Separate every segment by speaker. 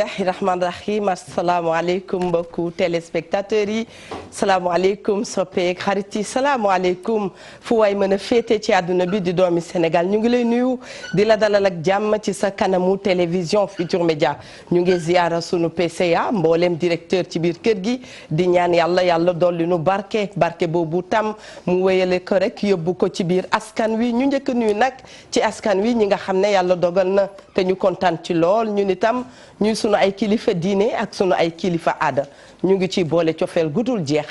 Speaker 1: bismillahi rahmaani rahim asalaamaaleykum mbokku téléspectateurs yi salaamaaleykum soppeek xarit yi salaamaaleykum fu waay mën a féete ci àdduna bi di doomi Sénégal ñu ngi lay nuyu di la dalal ak jàmm ci sa kanamu télévision Futur Média ñu ngi ziara sunu PCA mboolem directeur ci biir kër gi di ñaan yàlla dolli nu barke boobu tam mu wéyale ko rek yóbbu ko ci biir askan wi ñu njëkk nuyu nag ci askan wi ñi nga xam ne yàlla dogal na te ñu kontaan ci lool ñun itam ñuy sunu ay kilifa diine ak sunu ay kilifa aada ñu ngi ci boole cofeel gudul jeex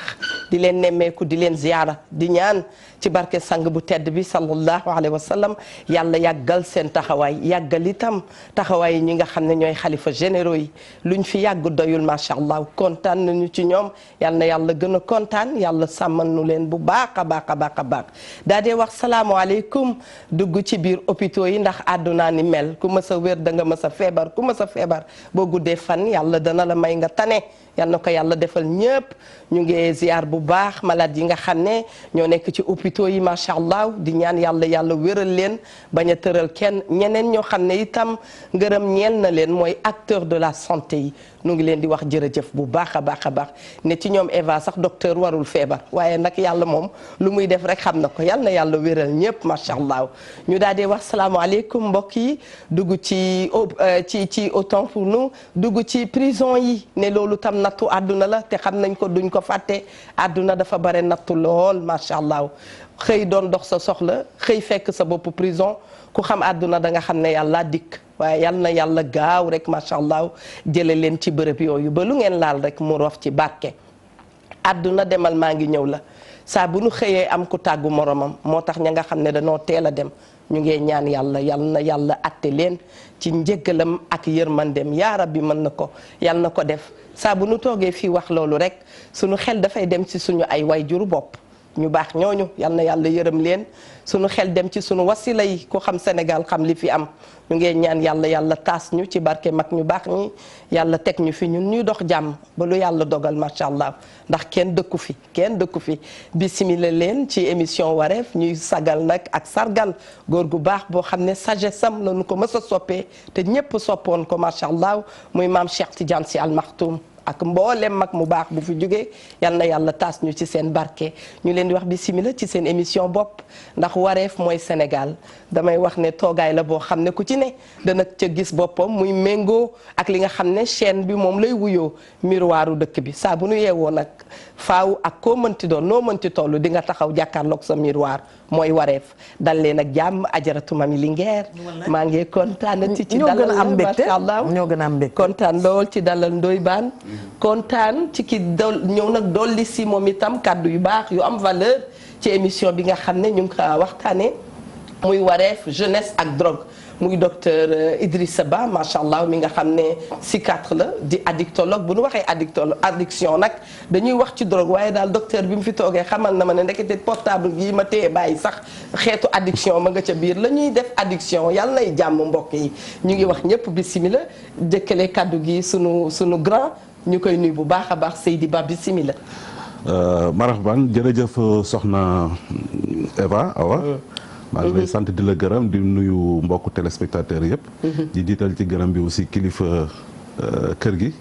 Speaker 1: di leen nemmeeku di leen ziyaara di ñaan ci barke sang bu tedd bi sallallahu alayhi wa sallam yàlla yàggal seen taxawaay yàggal itam taxawaay ñi nga xam ne ñooy xalifa généraux yi luñ fi yàgg doyul macha allah kontaan nañu ci ñoom yal na yàlla gën a kontaan yàlla sàmmal nu leen bu baax a baax a baax a baax daa dee wax salaamaaleykum dugg ci biir hôpitaux yi ndax àddunaa ni mel ku mës a wér da nga mës a feebar ku mës a feebar boo guddee fan yàlla dana la may nga tane yal na ko yàlla defal ñëpp ñu ngi ziar bu baax malade yi nga xam ne ñoo nekk ci hôpitaux yi macha allah di ñaan yàlla wéral leen bañ a tëral kenn ñeneen ñoo xam ne itam ngërëm ñeel na leen mooy acteur de la santé yi ñu ngi leen di wax jërëjëf bu baax a baax a baax ne ci ñoom Eva sax docteur warul feebar waaye nag yàlla moom lu muy def rek xam na ko yal na yàlla wéral ñëpp macha allah ñu daal di wax salaamaaleykum mbokk yi dugg ci autant pour nous dugg ci prison yi ne loolu tam nattu àdduna la te xam nañ ko duñ ko fàtte àdduna dafa bare nattu lool macha allah xëy doon dox sa soxla xëy fekk sa bopp prison ku xam àdduna da nga xam ne yàlla dikk waaye yal na yàlla gaaw rek macha allah jële leen ci bërëb yooyu ba lu ngeen laal rek mu rof ci barke àdduna demal maa ngi ñëw la saa bu nu xëyee am ku tàggu moromam moo tax ña nga xam ne dañoo teel a dem ñu ngi ñaan yàlla yal na yàlla atte leen ci njëggalam ak yërmandem yaa rabbi mën na ko yal na ko def saa bu nu toogee fii wax loolu rek sunu xel dafay dem ci suñu ay wayjuru bopp ñu baax ñooñu yal na yàlla yërëm leen sunu xel dem ci sunu wasila yi ku xam Sénégal xam li fi am ñu ngi ñaan yàlla taas ñu ci barke mag ñu baax ñi yàlla teg ñu fi ñun ñuy dox jàmm ba lu yàlla dogal macha allah ndax kenn dëkku fi bisimila leen ci émission wareef ñuy sagal nag ak sargal góor gu baax boo xam ne sagesse am la ñu ko mës a soppee te ñépp soppoon ko macha allah muy maam Cheikh Tidiane Sy Al Maktoum ak mboolem mag mu baax bu fi jógee yal na yàlla taas ñu ci seen barke ñu leen di wax bisimila ci seen émission bopp ndax wareef mooy Sénégal damay wax ne toogaay la boo xam ne ku ci ne dana ca gis boppam muy méngoo ak li nga xam ne chaîne bi moom lay wuyoo miroiru dëkk bi saa bu nu yeewoo nag faaw ak koo mënti doon noo mënti toll di nga taxaw jàkkaarloog sa miroir mooy wareef dal leen ak jàmm ajaratu Mami Linguère maa ngi kontaan ci dalal macha allah
Speaker 2: ñoo gën a am mbégte
Speaker 1: kontaan lool ci dalal Ndoye Bane kontaan ci ki ñëw nag dolli si moom itam kàddu yu baax yu am valeur ci émission bi nga xam ne ñu ngi ko waxtaanee muy wareef jeunesse ak drogue muy docteur Idrissa Ba macha allah mi nga xam ne psychiatre la di addictologue bu nu waxee addiction nag dañuy wax ci drogue waaye daal docteur bi mu fi toogee xamal na ma ne ndekete portable yi ma téye bàyyi sax xeetu addiction ma nga ca biir la ñuy def addiction yàlla nay jàmm mbokk yi ñu ngi wax ñëpp bisimila jëkkale kaddu gi sunu grand ñu koy nuyu bu baax a baax Seydi Ba bisimila.
Speaker 3: marhaban jërëjëf soxna Eva Awa. maa ngi lay sant di la gërëm di nuyu mbokku téléspectateurs yëpp. di jiital ci gërëm bi aussi kilifa kër gi.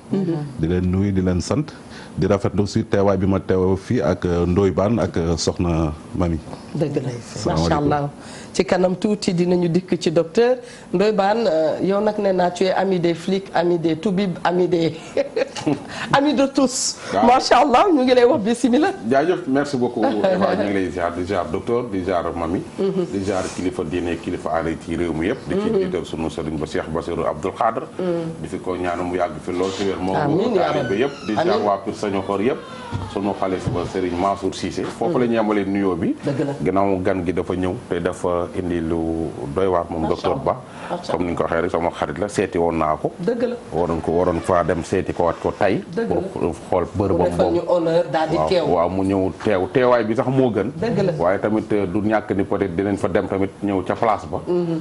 Speaker 3: di leen nuyu di leen sant di rafetlu aussi teewaay bi ma teew fii ak Ndoye Bane ak soxna Mami.
Speaker 1: dëgg la macha allah ci kanam tuuti dinañu dikk ci docteur Ndoye Bane yow nag nee naa tu es ami des flics ami des toubib ami des ami de tous. waaw macha allah ñu ngi lay wax bisimilah.
Speaker 4: jaajëf merci beaucoup Eva ñu ngi lay ziar di ziar docteur di ziar Mami. di ziar kilifa diine kilifa aada ci réew mi yëpp. di ci jiital sunu sëriñ ba Cheikh Bassirou Abdoul Khadr. di fi ko ñaanu mu yàgg fi lool ci wér moom. amiin yaa rabbi yëpp di ziar waa Pire Sañokor yëpp. sunu xalifa ba Serigne Mansour Cissé. foofu la ñu yemalee nuyoo bi. gannaaw gan gi dafa ñëw te dafa indi lu doy waar moom docteur Ba. comme ni nga ko waxee rek sama xarit la seeti woon naa ko.
Speaker 1: dëgg la
Speaker 4: waroon faa dem seeti ko wat ko tay pour xool bërëbam boobu waaw mu ñëw teewaay bi sax moo gën. waaye tamit du ñàkk ni peut-être dinañ fa dem tamit ñëw ca place ba.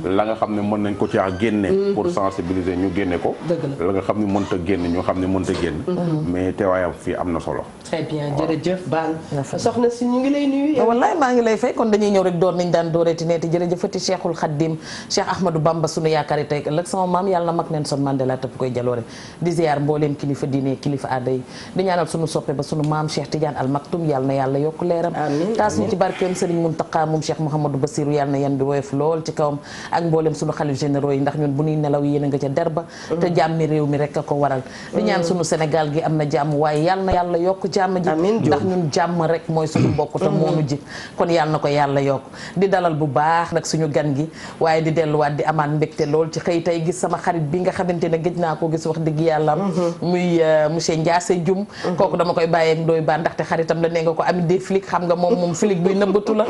Speaker 4: la nga xam ne mën nañ ko ci génne. pour sensibiliser ñu génne ko. la nga xam ne mënta génn ñu xam ne mënta génn. mais teewaayam fii am na solo.
Speaker 1: très bien jërëjëf Bane. soxna si ñu ngi lay nuyu.
Speaker 2: wallaay maa ngi lay fay kon dañuy ñëw rek door nañ daan dooreeti neeti jërëjëfati Cheikhul Khadim Cheikh Ahmadou Bamba sunu yaakaar yi tey ëllëg sama maam yàlla na mag Nelson Mandela tëpp koy jaloore di ziar mbooleem kilifa diine kilifa aada yi di ñaanal sunu soppe ba sunu maam Cheikh Tidiane Al Maktoum yàlla na yàlla yokk leeram taas ñu ci barkeem Serigne Mountakha moom Cheikh Mouhamadou Bassirou yàlla na yan bi woyof lool ci kawam ak mbooleem sunu xalif généraux yi ndax ñun bu ñuy nelaw yéen a nga ca derba te jàmmi réew mi rek a ko waral di ñaan sunu Sénégal gi am na jàmm waaye yàlla na yàlla yokk jàmm ji ndax ñun jàmm rek mooy suñu mbokk te moonu ji kon yàlla na ko yàlla yokk di dalal bu baax nag suñu gan gi waaye di delluwaat di amaat mbégte lool ci xëy tey gis sama xarit bi nga xamante ne gëj naa ko gis wax dëgg yàlla muy monsieur Ndiassé Dioum kooku dama koy bàyyeeg Ndoye Bane ndaxte xaritam la nee nga ko ami des flics xam nga moom flic buy nëbbatu la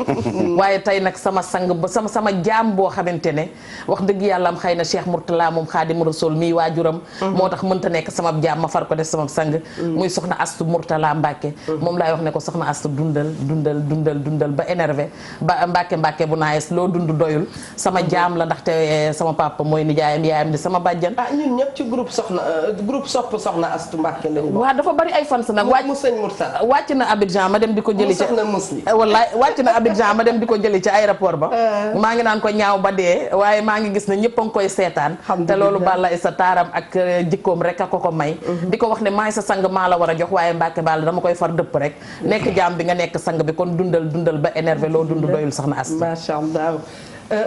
Speaker 2: waaye tey nag sama sang ba sama jaam boo xamante ne wax dëgg yàlla am xëy na Cheikh Mourtala moom Xaadimu Rasuul mii waajuram moo tax mënta nekk sama jaam ma far ko def sama sang muy soxna Astu Mourtala Mbacke moom laay wax ne ko soxna Astu dundal ba énervé ba Mbacke bu naayes loo dund doyul sama jaam la ndaxte sama papa mooy nijaayam yaayam di sama bàjjan
Speaker 1: ñun ñëpp ci groupe sopp soxna Astu Mbacke lañu
Speaker 2: waaw dafa bari ay fans nag wàcc na Abidjan ma dem di ko jëli ca wallaay wàcc na Abidjan ma dem di ko jëli ca aéroport ba maa ngi naan ko ñaaw ba dee waaye maa ngi gis ne ñëpp a ngi koy seetaan te loolu Balla sa taaram ak jikkoom rek a ko may di ko wax ne maay sa sang maa la war a jox waaye Mbacke Balla dama koy far dëpp rek nekk jaam bi nga nekk sang bi kon dundal ba énervé loo dund doyul soxna Astu
Speaker 1: macha allah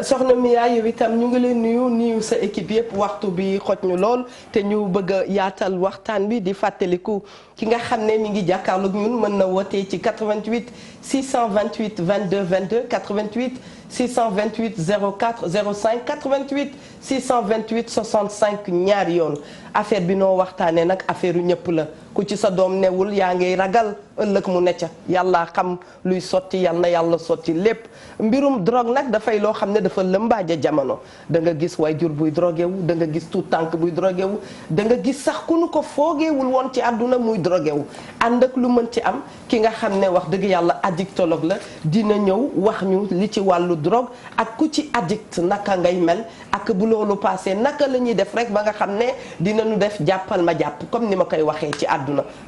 Speaker 1: soxna Mia yow itam ñu ngi leen nuyu sa équipe yëpp waxtu bi xoj ñu lool te ñu bëgg a yaatal waxtaan bi di fàttaliku ki nga xam ne mi ngi jàkkaarloog ñun mën na wootee ci 88 628 22 22 88 628 04 05 88 628 65 ñaari yoon affaire bi noo waxtaanee nag affaire yu ñëpp la ku ci sa doom newul yaa ngi ragal ëllëg mu ne ca yàlla xam luy sotti yal na yàlla sotti lépp mbirum drogue nag dafay loo xam ne dafa lëmbaaja jamono da nga gis waajur buy drogué wu da nga gis tout tànk buy drogué wu da nga gis sax ku nu ko foogeewul woon ci àdduna muy drogué wu ànd ak lu mën ci am ki nga xam ne wax dëgg yàlla addictologue la dina ñëw wax ñu li ci wàllu drogue ak ku ci addict naka ngay mel ak bu loolu passé naka la ñuy def rek ba nga xam ne dinañu def jàppal ma jàpp comme ni ma koy waxee ci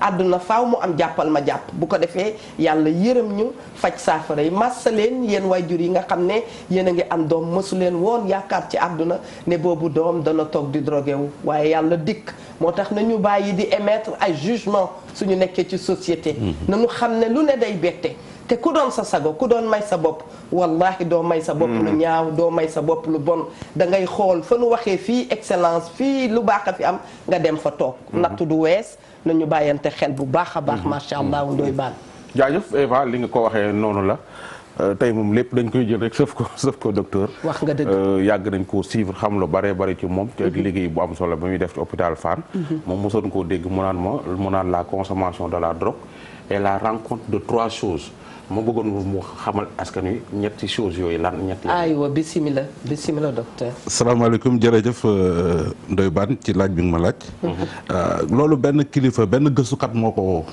Speaker 1: àdduna faaw mu am jàppal ma jàpp bu ko defee yàlla yërëm ñu faj saafara yi massa leen yéen waajur yi nga xam ne yéen a ngi am doom mësu leen woon yaakaar ci àdduna ne boobu doom dana toog di drogué wu waaye yàlla dikk moo tax nañu bàyyi di émettre ay jugement suñu nekkee ci société nañu xam ne lu ne day bette te ku doon sa sago ku doon may sa bopp wallahi doo may sa bopp lu ñaaw doo may sa bopp lu bon da ngay xool fa nu waxee fii excellence fii lu baax a fi am nga dem fa toog nattu du wees nañu bàyyante xel bu baax a baax macha allah Ndoye Bane
Speaker 4: jaajëf Eva li nga ko waxee noonu la tey moom lépp dañ koy jël rek sëf ko docteur
Speaker 1: wax nga dëgg
Speaker 4: yàgg nañ koo suivre xam lu bare bari ci moom te liggéey bu am solo ba muy def ci hôpital Fann moom mosoon koo dégg mu naan la consommation de la drogue et la rencontre de 3 choses ma bëggoon mu xamal askan wi ñetti choses yooyu lan ñetti.
Speaker 1: aywa bisimilah docteur.
Speaker 3: salaamaaleykum jërëjëf Ndoye Bane ci laaj bi nga ma laaj. loolu benn kilifa benn gëstukat moo ko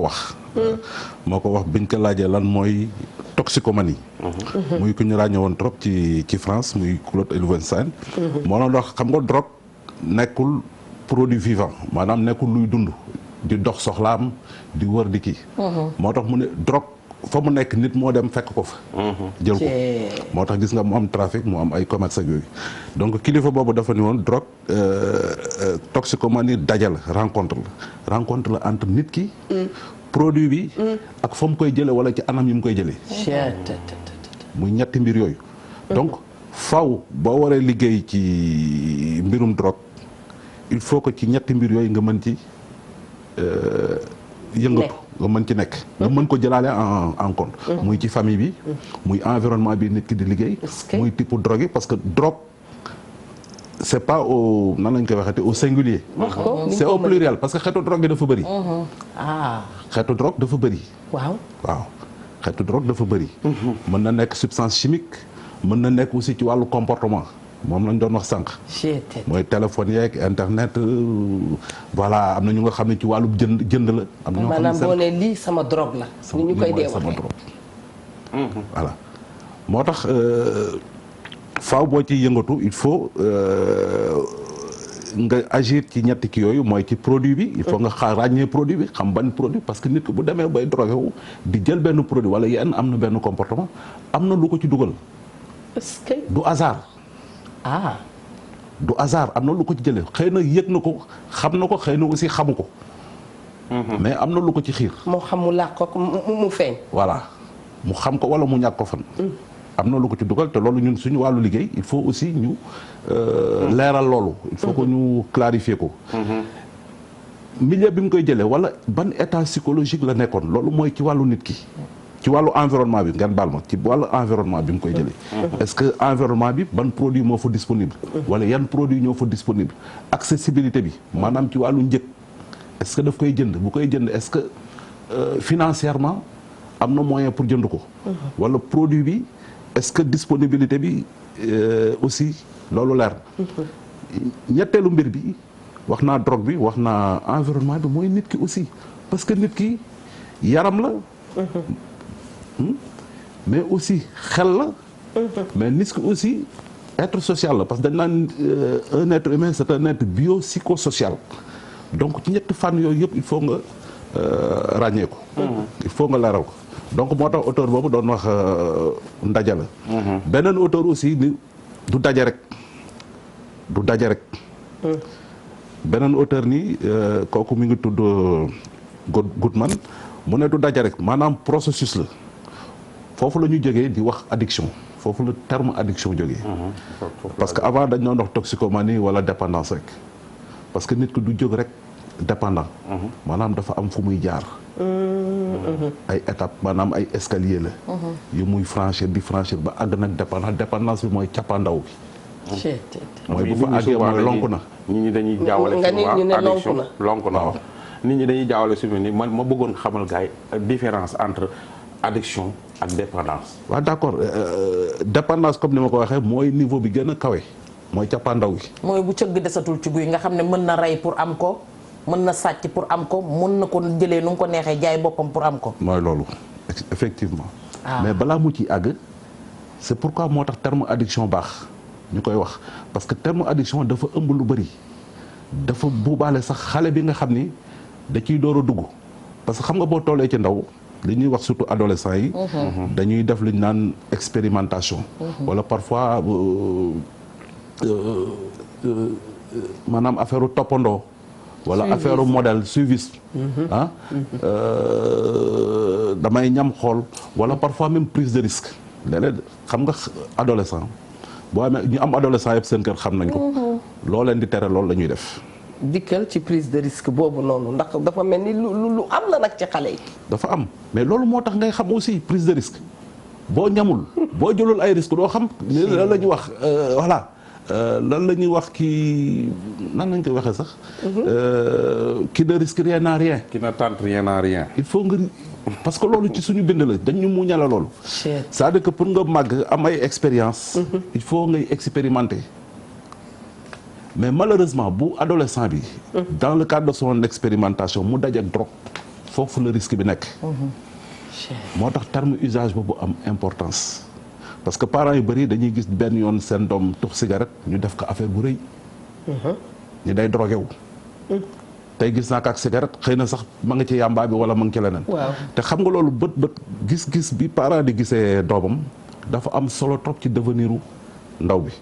Speaker 3: wax. moo ko wax biñ ko laajee lan mooy toxicomanie. muy ku ñu ràññee woon trop ci France muy Claude Levenstein. moo doon wax xam nga drogue nekkul produit vivant maanaam nekkul luy dund di dox soxlaam di wër di kii. moo tax mu ne drogue. fa mu nekk nit moo dem fekk ko fa jël ko moo tax gis nga mu am trafic mu am ay commerce ak yooyu donc kilifa boobu dafa ni woon drogue toxicomanie daje la rencontre la entre nit ki produit bi ak fa mu koy jële wala ci anam yi mu koy jëlee muy ñetti mbir yooyu donc faw boo waree liggéey ci mbirum drogue il faut que ci ñetti mbir yooyu nga mën ci yëngatu nga mën ci nekk nga mën ko jëlaale en compte muy ci famille bi muy environnement bi nit ki di liggéey muy type drogue yi parce que drogue c'est pas au nan lañ koy waxee au singulier c'est au pluriel parce que xeetu drogue bi dafa bëri xeetu drogue dafa bëri waaw xeetu drogue dafa bëri mën na nekk substance chimique mën na nekk aussi ci wàllu comportement moom lañ doon wax sànq mooy téléphone yeeg internet voilà am na ñu nga xam ne ci wàllu jënd la am na ñoo xam ne
Speaker 1: maanaam boo ne lii sama drogue la ni ñu koy dee
Speaker 3: sama drogue voilà moo tax faaw boo ci yëngatu il faut nga agir ci ñetti ki yooyu mooy ci produit bi il faut nga ràññee produit bi xam ban produit parce que nit ki bu demee bay drogué wu di jël benn produit wala yenn am na benn comportement am na lu ko ci dugal.
Speaker 1: est-ce que
Speaker 3: du hasard. du hasard am na lu ko ci jëlee xëy na yëg na ko xam na ko xëy na aussi xamu ko. mais am na lu ko ci xiir.
Speaker 1: moo xam mu làq ko mu feeñ.
Speaker 3: voilà mu xam ko wala mu ñàkk ko fan. am na lu ko ci dugal te loolu ñun suñu wàllu liggéey il faut aussi ñu leeral loolu. il faut que ñu clarifier ko. milieu bi mu koy jëlee wala ban état psychologique la nekkoon loolu mooy ci wàllu nit ki. ci wàllu environnement bi ngeen baal ma ci wàllu environnement bi mu koy jëlee. est-ce que environnement bi ban produit moo fa disponible. wala yan produit ñoo fa disponible. accessibilité bi maanaam ci wàllu njëg est-ce que daf koy jënd bu koy jënd est-ce que financièrement am na moyen pour jënd ko. wala produit bi est-ce que disponibilité bi aussi loolu leer. ñetteelu mbir bi wax naa drogue bi wax naa environnement bi mooy nit ki aussi parce que nit ki yaram la. mais aussi xel la. mais nit ki aussi être social la parce que dañ naan un être humain c'est un être biopsychosocial donc ci ñetti fànn yooyu yëpp il faut nga ràññee ko. il faut nga leeral ko donc moo tax auteur boobu doon wax ndaje la. beneen auteur aussi ni du daje rek du daje rek. beneen auteur ni kooku mi ngi tudd Goodman mu ne du daje rek maanaam processus la foofu la ñu jógee di wax addiction foofu la terme addiction jógee. parce que avant dañ doon wax toxicomanie wala dépendance rek parce que nit ki du jóg rek dépendant. maanaam dafa am fu muy jaar. ay étapes maanaam ay escalier la. yu muy franchir di franchir ba àgg nag dépendance bi mooy cappaandaw bi. mooy bu fa àggee mooy lonku na.
Speaker 4: nit ñi dañuy jaawale addiction lonku na waaw. nit ñi dañuy jaawale su ni man ma bëggoon xamal gaay différence entre addiction ak dépendance.
Speaker 3: waaw d'accord dépendance comme ni ma ko waxee mooy niveau bi gën a kawe mooy cappaandaw gi. mooy
Speaker 2: bu cëgg desatul ci guy nga xam ne mën na rey pour am ko mën na sàcc pour am ko mën na ko jëlee nu mu ko neexee jaay boppam pour am ko.
Speaker 3: mooy loolu effectivement. mais balaa mu ci àgg c'est pourquoi moo tax terme addiction baax ñu koy wax parce que terme addiction dafa ëmb lu bari dafa buubaale sax xale bi nga xam ni. da ciy door a dugg parce que xam nga boo tollee ci ndaw li ñuy wax surtout adolescents yi. dañuy def li ñu naan expérimentation. wala parfois maanaam affaire toppandoo. wala affaire modèle suivisme. damay ñam xool wala parfois même prise de risque léeg-léeg xam nga adolescent boo amee ñu am adolescent yëpp seen kër xam nañ ko. loo leen di tere loolu la ñuy def.
Speaker 1: dikkal ci prise de risque boobu noonu ndax dafa mel ni lu am la nag ci xale yi.
Speaker 3: dafa am mais loolu moo tax ngay xam aussi prise de risque boo ñamul boo jëlul ay risque doo xam lan la ñuy wax voilà lan la ñuy wax kii nan lañ koy waxee sax. qui ne risque rien à rien.
Speaker 4: qui ne tente rien à rien.
Speaker 3: il faut nga parce que loolu ci suñu bind la dañ ñu muñale loolu. c'est-à-dire que pour nga màgg am ay expérience il faut ngay expérimenter. mais malheureusement bu adolescent bi. dans le cadre de son expérimentation mu daje ak drogue foofu la risque bi nekk. moo tax terme usage boobu am importance. parce que parents yu bëri dañuy gis benn yoon seen doom tux cigarette ñu def ko affaire bu rëy. ñu day drogué wu. tey gis naa ko ak cigarette xëy na sax ma nga ci yàmbaa bi wala ma nga ci leneen. te xam nga loolu bët gis-gis bi parent di gisee doomam dafa am solo trop ci devenir u ndaw bi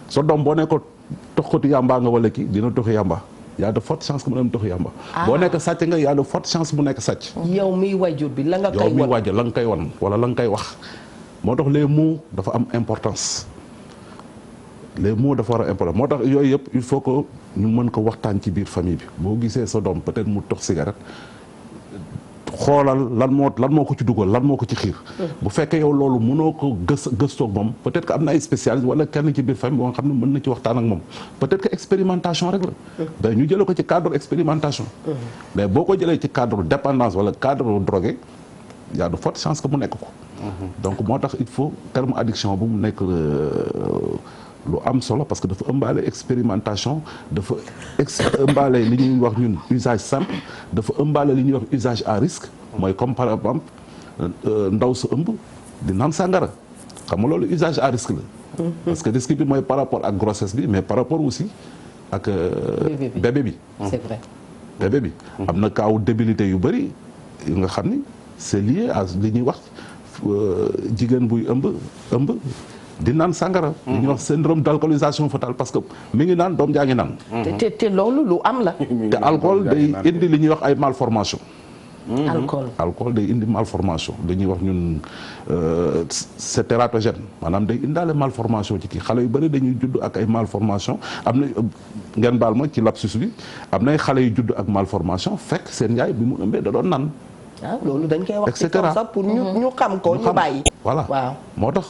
Speaker 3: sa doom boo ne ko toxkatu yàmbaa nga wala kii dina toxi yàmbaa y a de fortes chances que mu dem toxi yàmbaa. boo nekk sàcc nga y a de fortes chances mu nekk sàcc.
Speaker 1: yow miy wajur bi la nga koy wan
Speaker 3: yow miy wajur la nga koy wan wala la nga koy wax moo tax les mots dafa am importance les mots dafa war a important moo tax yooyu yëpp il faut que ñu mën ko waxtaan ci biir famille bi boo gisee sa doom peut-être mu tox cigarette xoolal lan moo ko ci dugal lan moo ko ci xiir. bu fekkee yow loolu mënoo ko gëstoog moom peut-être que am na ay spécialistes wala kenn ci biir famille boo nga xam ne mën na ci waxtaan ak moom peut-être que expérimentation rek la. ben ñu jëlee ko ci cadre expérimentation. mais boo ko jëlee ci cadre dépendance wala cadre drogué y a de fortes chances que mu nekk ko. donc moo tax il faut terme addiction bu mu nekk lu am solo parce que dafa ëmbaale expérimentation dafa ëmbaale li ñuy wax ñun usage simple dafa ëmbaale li ñuy wax usage à risque mooy comme par exemple ndaw sa ëmb di naan sàngara xam nga loolu usage à risque la. parce que risque bi mooy par rapport ak grossesse bi mais par rapport aussi ak bébé bi.
Speaker 1: c'est vrai.
Speaker 3: bébé bi am na kaaw débilité yu bëri yu nga xam ni c'est lié à li ñuy wax jigéen buy ëmb di naan sangara. li ñuy wax syndrome d'alcoolisation fœtale parce que mi ngi naan doom jaa ngi naan.
Speaker 1: te loolu lu am la.
Speaker 3: te alcool day indi li ñuy wax ay malformation.
Speaker 1: alcool
Speaker 3: day indi malformation dañuy wax ñun c'est tératogène maanaam day indaale malformation ci kii xale yu bëri dañuy judd ak ay malformation am na ngeen baal ma ci lapsus bi am nay xale yu judd ak malformation fekk seen yaay bi mu ëmbee da doon nan
Speaker 1: loolu dañ koy wax ci kaw sax pour ñu xam ko ñu bàyyi.
Speaker 3: voilà
Speaker 1: waaw
Speaker 3: moo tax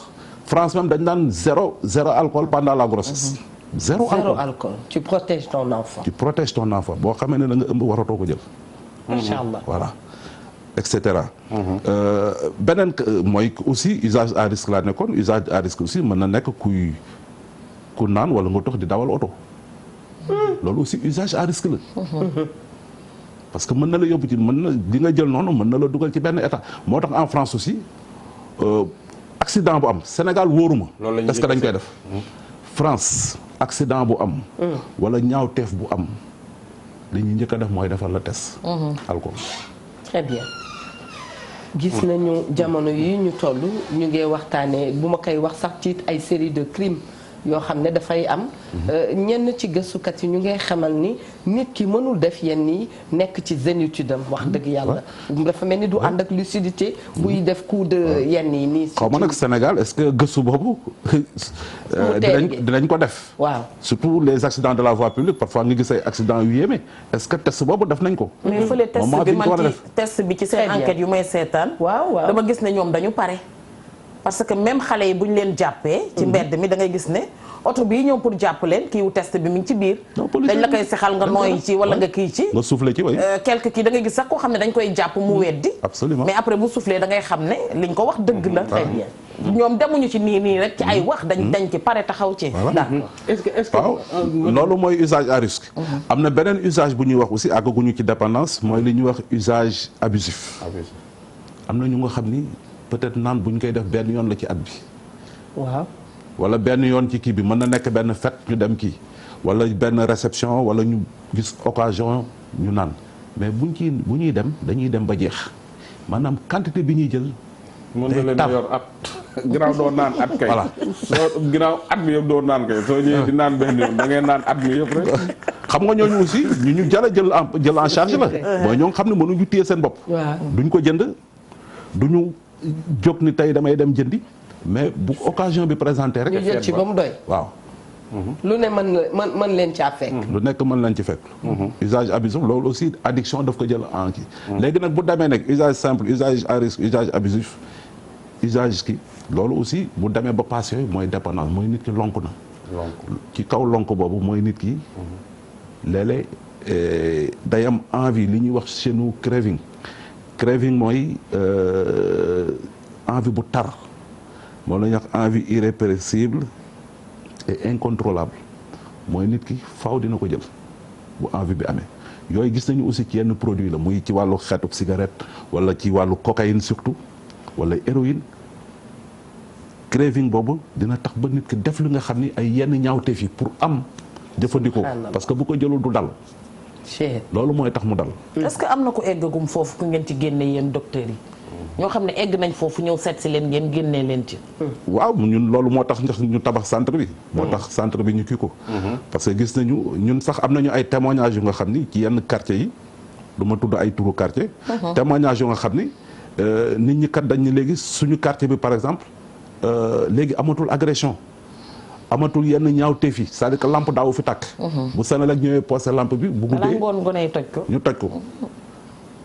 Speaker 3: France même dañ naan zéro alcool pendant la grossesse. zéro
Speaker 1: alcool tu protèges ton enfant.
Speaker 3: tu protèges ton enfant boo xamee ne da nga ëmb waratoo ko jël.
Speaker 1: macha allah
Speaker 3: voilà. et cetera. beneen mooy aussi usage à risque laa nekkoon usage à risque aussi mën na nekk ku naan wala nga tox di dawal oto. loolu aussi usage à risque la. parce que mën na la yóbbu ci mën na di nga jël noonu mën na la dugal ci benn état moo tax en France aussi accident bu am Sénégal wóoruma. est-ce que dañ koy def. France accident bu am. wala ñaawteef bu am li ñuy njëkk a def mooy defal la test. alcool.
Speaker 1: très bien gis nañu jamono yi ñu toll ñu ngi waxtaanee bu ma koy wax sax ci ay série de crimes yoo xam ne dafay am ñenn ci gëstukat yi ñu ngay xamal ni nit ki mënul def yenn yi nekk ci zénitude am wax dëgg yàlla dafa mel ni du ànd ak lucidité buy def coup de yenn yi nii
Speaker 3: xaw ma nag Sénégal est-ce que gëstu boobu dinañ ko def
Speaker 1: waaw
Speaker 3: surtout les accidents de la voie publique parfois nga gis ay accidents yu yéeme est-ce que test boobu def nañ ko
Speaker 2: mais fële test bi ci seen enquête yu may seetaan waaw dama gis ne ñoom dañu pare parce que même xale yi bu ñu leen jàppee ci mbedd mi da ngay gis ne oto bii ñëw pour jàpp leen kii wu test bi mi ngi ci biir dañ la koy sexal nga nooy ci wala nga kii ci
Speaker 3: nga soufflé ci way
Speaker 2: quelque kii da ngay gis sax koo xam ne dañ koy jàpp mu weddi
Speaker 3: absolument
Speaker 2: mais après bu soufflé da ngay xam ne liñ ko wax dëgg la très bien ñoom demuñu ci nii rek ci ay wax dañ ci pare taxaw ci d'accord
Speaker 4: est-ce que
Speaker 3: waaw loolu mooy usage à risque am na beneen usage bu ñuy wax aussi àggaguñu ci dépendance mooy li ñuy wax usage abusif am na ñu nga xam ni peut-être naan bu ñu koy def benn yoon la ci at bi
Speaker 1: waaw
Speaker 3: wala benn yoon ci kii bi mën na nekk benn fête ñu dem kii wala benn réception wala ñu gis occasion ñu naan mais bu ñuy dem dañuy dem ba jeex maanaam quantité bi ñuy jël
Speaker 4: mën na leen a yor at ginnaaw doo naan at kay voilà soo ginnaaw at mi yëpp doo naan kay soo ñëwee di naan benn yoon da ngay naan at mi yëpp rek
Speaker 3: xam nga ñooñu aussi ñu jar a jël en charge la mooy ñoo xam ne mënuñu téye seen bopp duñ ko jënd duñu jóg ni tey damay dem jëndi mais bu occasion bi présenté rek.
Speaker 1: ñu jël ci ba mu doy.
Speaker 3: waaw.
Speaker 1: lu ne mën leen caa fekk.
Speaker 3: lu nekk mën leen ci fekk. usage abusif loolu aussi addiction daf ko jël en kii. léegi nag bu demee nag usage simple usage à risque usage abusif usage kii loolu aussi bu demee ba passé yooyu mooy dépendance mooy nit ki lonk na. ci kaw lonk boobu mooy nit ki. léeg-léeg day am envie li ñuy wax chez nous craving. craving mooy envie bu tar moom la ñuy wax envie irrépressible et incontrôlable mooy nit ki faaw dina ko jël bu envie bi amee yooyu gis nañu aussi ci yenn produit la muy ci wàllu xeetu cigarette wala ci wàllu cocaïne surtout wala héroïne craving boobu dina tax ba nit ki def li nga xam ni ay yenn ñaawteef yi pour am jëfandikoo parce que bu ko jëlul du dal loolu mooy tax mu dal.
Speaker 2: est-ce que am na ko eggagum foofu ku ngeen ci génne yéen docteurs yi ñoo xam ne egg nañ foofu ñëw seet si leen ngeen génnee leen ci.
Speaker 3: waaw ñun loolu moo tax ñu tabax centre bi. moo tax centre bi ñu kii ko. parce que gis nañu ñun sax am nañu ay témoignages yu nga xam ni ci yenn quartier yi du ma tudd ay turu quartier. témoignages yu nga xam ni nit ñi kat dañ ni léegi suñu quartier bi par exemple léegi amatul agression. amatul yenn ñaawteef yi c'est-à-dire que lampe daawu fi tàkk. bu Senelec ñëwee posé lampe bi. bu guddee ñu toj ko.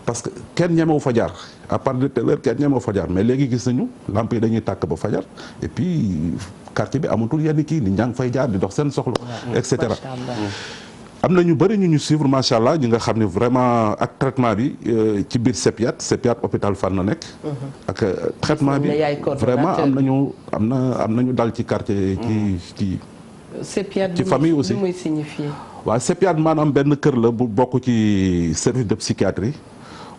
Speaker 3: parce que kenn ñemewu fa jaar à part de telle heure kenn ñemewu fa jaar mais léegi gis nañu lampe yi dañuy tàkk ba fajar et puis quartier bi amatul yenn kii nit ñaa ngi fay jaar di dox seen soxla. et cetera. am na ñu bëri ñu suivre macha allah ñi nga xam ne vraiment ak traitement bi ci biir CEPIAT hôpital Fann na nekk. ak traitement bi vraiment am nañu dal ci quartier ci ci famille aussi
Speaker 1: muy signifier.
Speaker 3: waaw CEPIAT maanaam benn kër la bu bokk ci service de psychiatrie